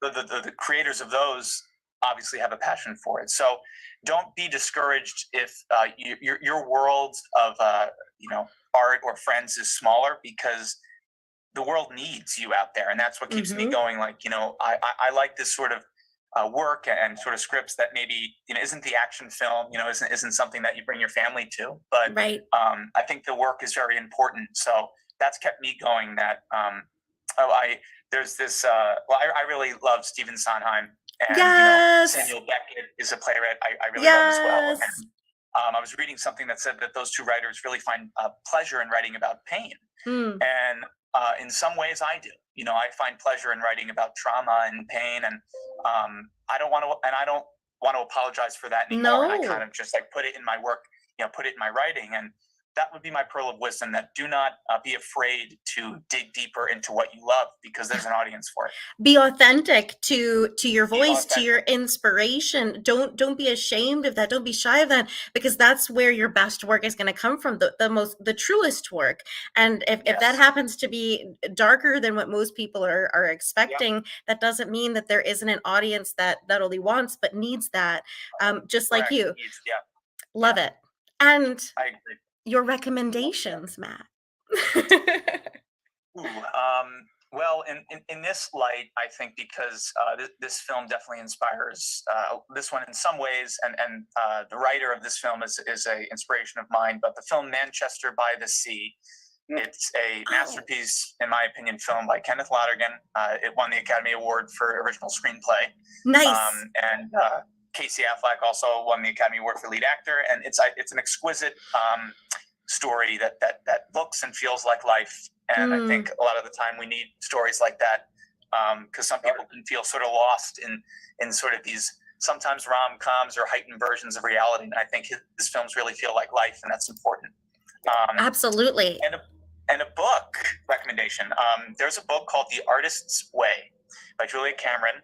the creators of those obviously have a passion for it. So don't be discouraged if your world of art or friends is smaller, because the world needs you out there, and that's what keeps me going. Like, I like this sort of work and sort of scripts that maybe isn't the action film, isn't something that you bring your family to, but I think the work is very important. So that's kept me going. That there's this. I really love Stephen Sondheim, and Samuel Beckett is a playwright I really love as well. And, I was reading something that said that those two writers really find pleasure in writing about pain, and in some ways I do. I find pleasure in writing about trauma and pain, and I don't want to apologize for that anymore. And I kind of just put it in my work, put it in my writing, and that would be my pearl of wisdom, that do not be afraid to dig deeper into what you love, because there's an audience for it. Be authentic to your voice, to your inspiration. Don't be ashamed of that. Don't be shy of that, because that's where your best work is going to come from, the truest work. And if that happens to be darker than what most people are expecting, that doesn't mean that there isn't an audience that not only wants but needs that, just like you. Love it. And I agree. Your recommendations, Matt. Well, in this light, I think because this film definitely inspires this one in some ways, and the writer of this film is a inspiration of mine. But the film Manchester by the Sea, it's a masterpiece, in my opinion, film by Kenneth Lonergan. It won the Academy Award for original screenplay. Nice. And Casey Affleck also won the Academy Award for lead actor, and it's an exquisite story that looks and feels like life. And I think a lot of the time we need stories like that, because some people can feel sort of lost in sort of these sometimes rom-coms or heightened versions of reality. And I think his films really feel like life, and that's important. Absolutely. And a book recommendation. There's a book called The Artist's Way by Julia Cameron.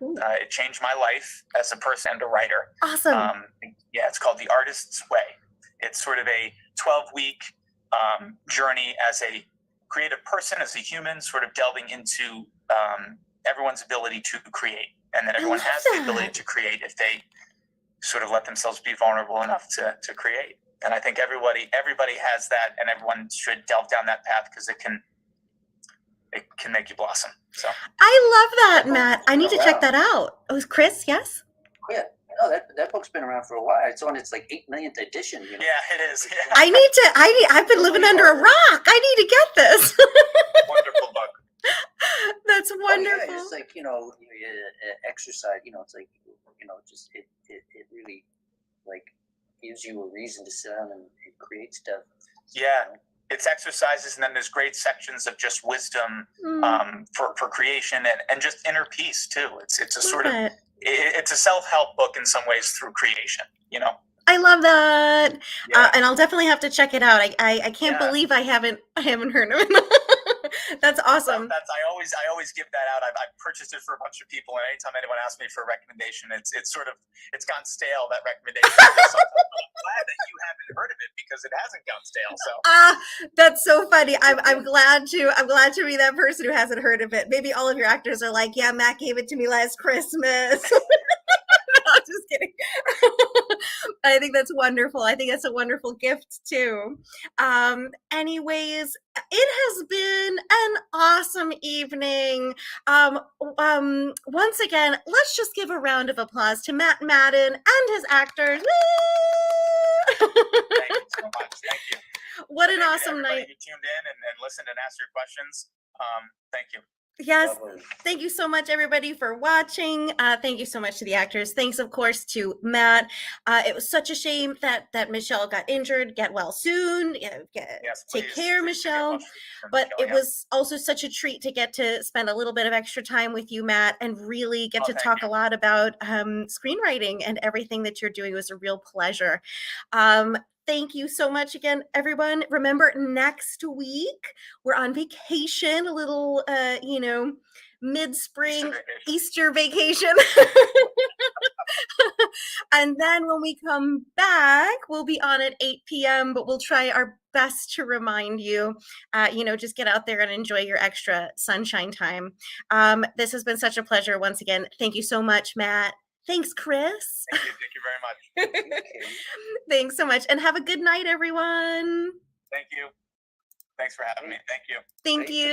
It changed my life as a person and a writer. Awesome. It's called The Artist's Way. It's sort of a 12-week journey as a creative person, as a human, sort of delving into everyone's ability to create. And that everyone has the ability to create if they sort of let themselves be vulnerable enough to create. And I think everybody has that, and everyone should delve down that path, because it can make you blossom. So I love that, Matt. I need to check that out. Oh, Chris, yes? Yeah. No, that book's been around for a while. It's on its 8 millionth edition. Yeah, it is. Yeah. I've been living under a rock. I need to get this. Wonderful book. That's wonderful. Yeah, it's exercise. It's just it really gives you a reason to sit down and create stuff. Yeah. It's exercises, and then there's great sections of just wisdom for creation and just inner peace too. It's a sort of it's a self-help book in some ways through creation. I love that, and I'll definitely have to check it out. I can't believe I haven't heard of it. That's awesome. I always give that out. I've purchased it for a bunch of people, and anytime anyone asks me for a recommendation, it's gone stale, that recommendation. So I'm glad that you haven't heard of it, because it hasn't gone stale. So that's so funny. I'm glad to be that person who hasn't heard of it. Maybe all of your actors are like, yeah, Matt gave it to me last Christmas. No, just kidding. I think that's wonderful. I think that's a wonderful gift too. Anyways, it has been an awesome evening. Once again, let's just give a round of applause to Matt Madden and his actors. Thank you so much. Thank you. What an awesome night. You tuned in and listened and asked your questions. Thank you. Yes. Lovely. Thank you so much, everybody, for watching. Thank you so much to the actors. Thanks, of course, to Matt. It was such a shame that Michelle got injured. Get well soon. Yes, Take please, care, please do get Michelle. well soon, But Michelle, it yeah. was also such a treat to get to spend a little bit of extra time with you, Matt, and really get Oh, to thank talk you. a lot about screenwriting and everything that you're doing. It was a real pleasure. Thank you so much again, everyone. Remember, next week we're on vacation, a little, mid-spring Easter vacation. And then when we come back, we'll be on at 8 p.m., but we'll try our best to remind you, just get out there and enjoy your extra sunshine time. This has been such a pleasure once again. Thank you so much, Matt. Thanks, Chris. Thank you very much. Thanks so much. And have a good night, everyone. Thank you. Thanks for having me. Thank you. Thank you.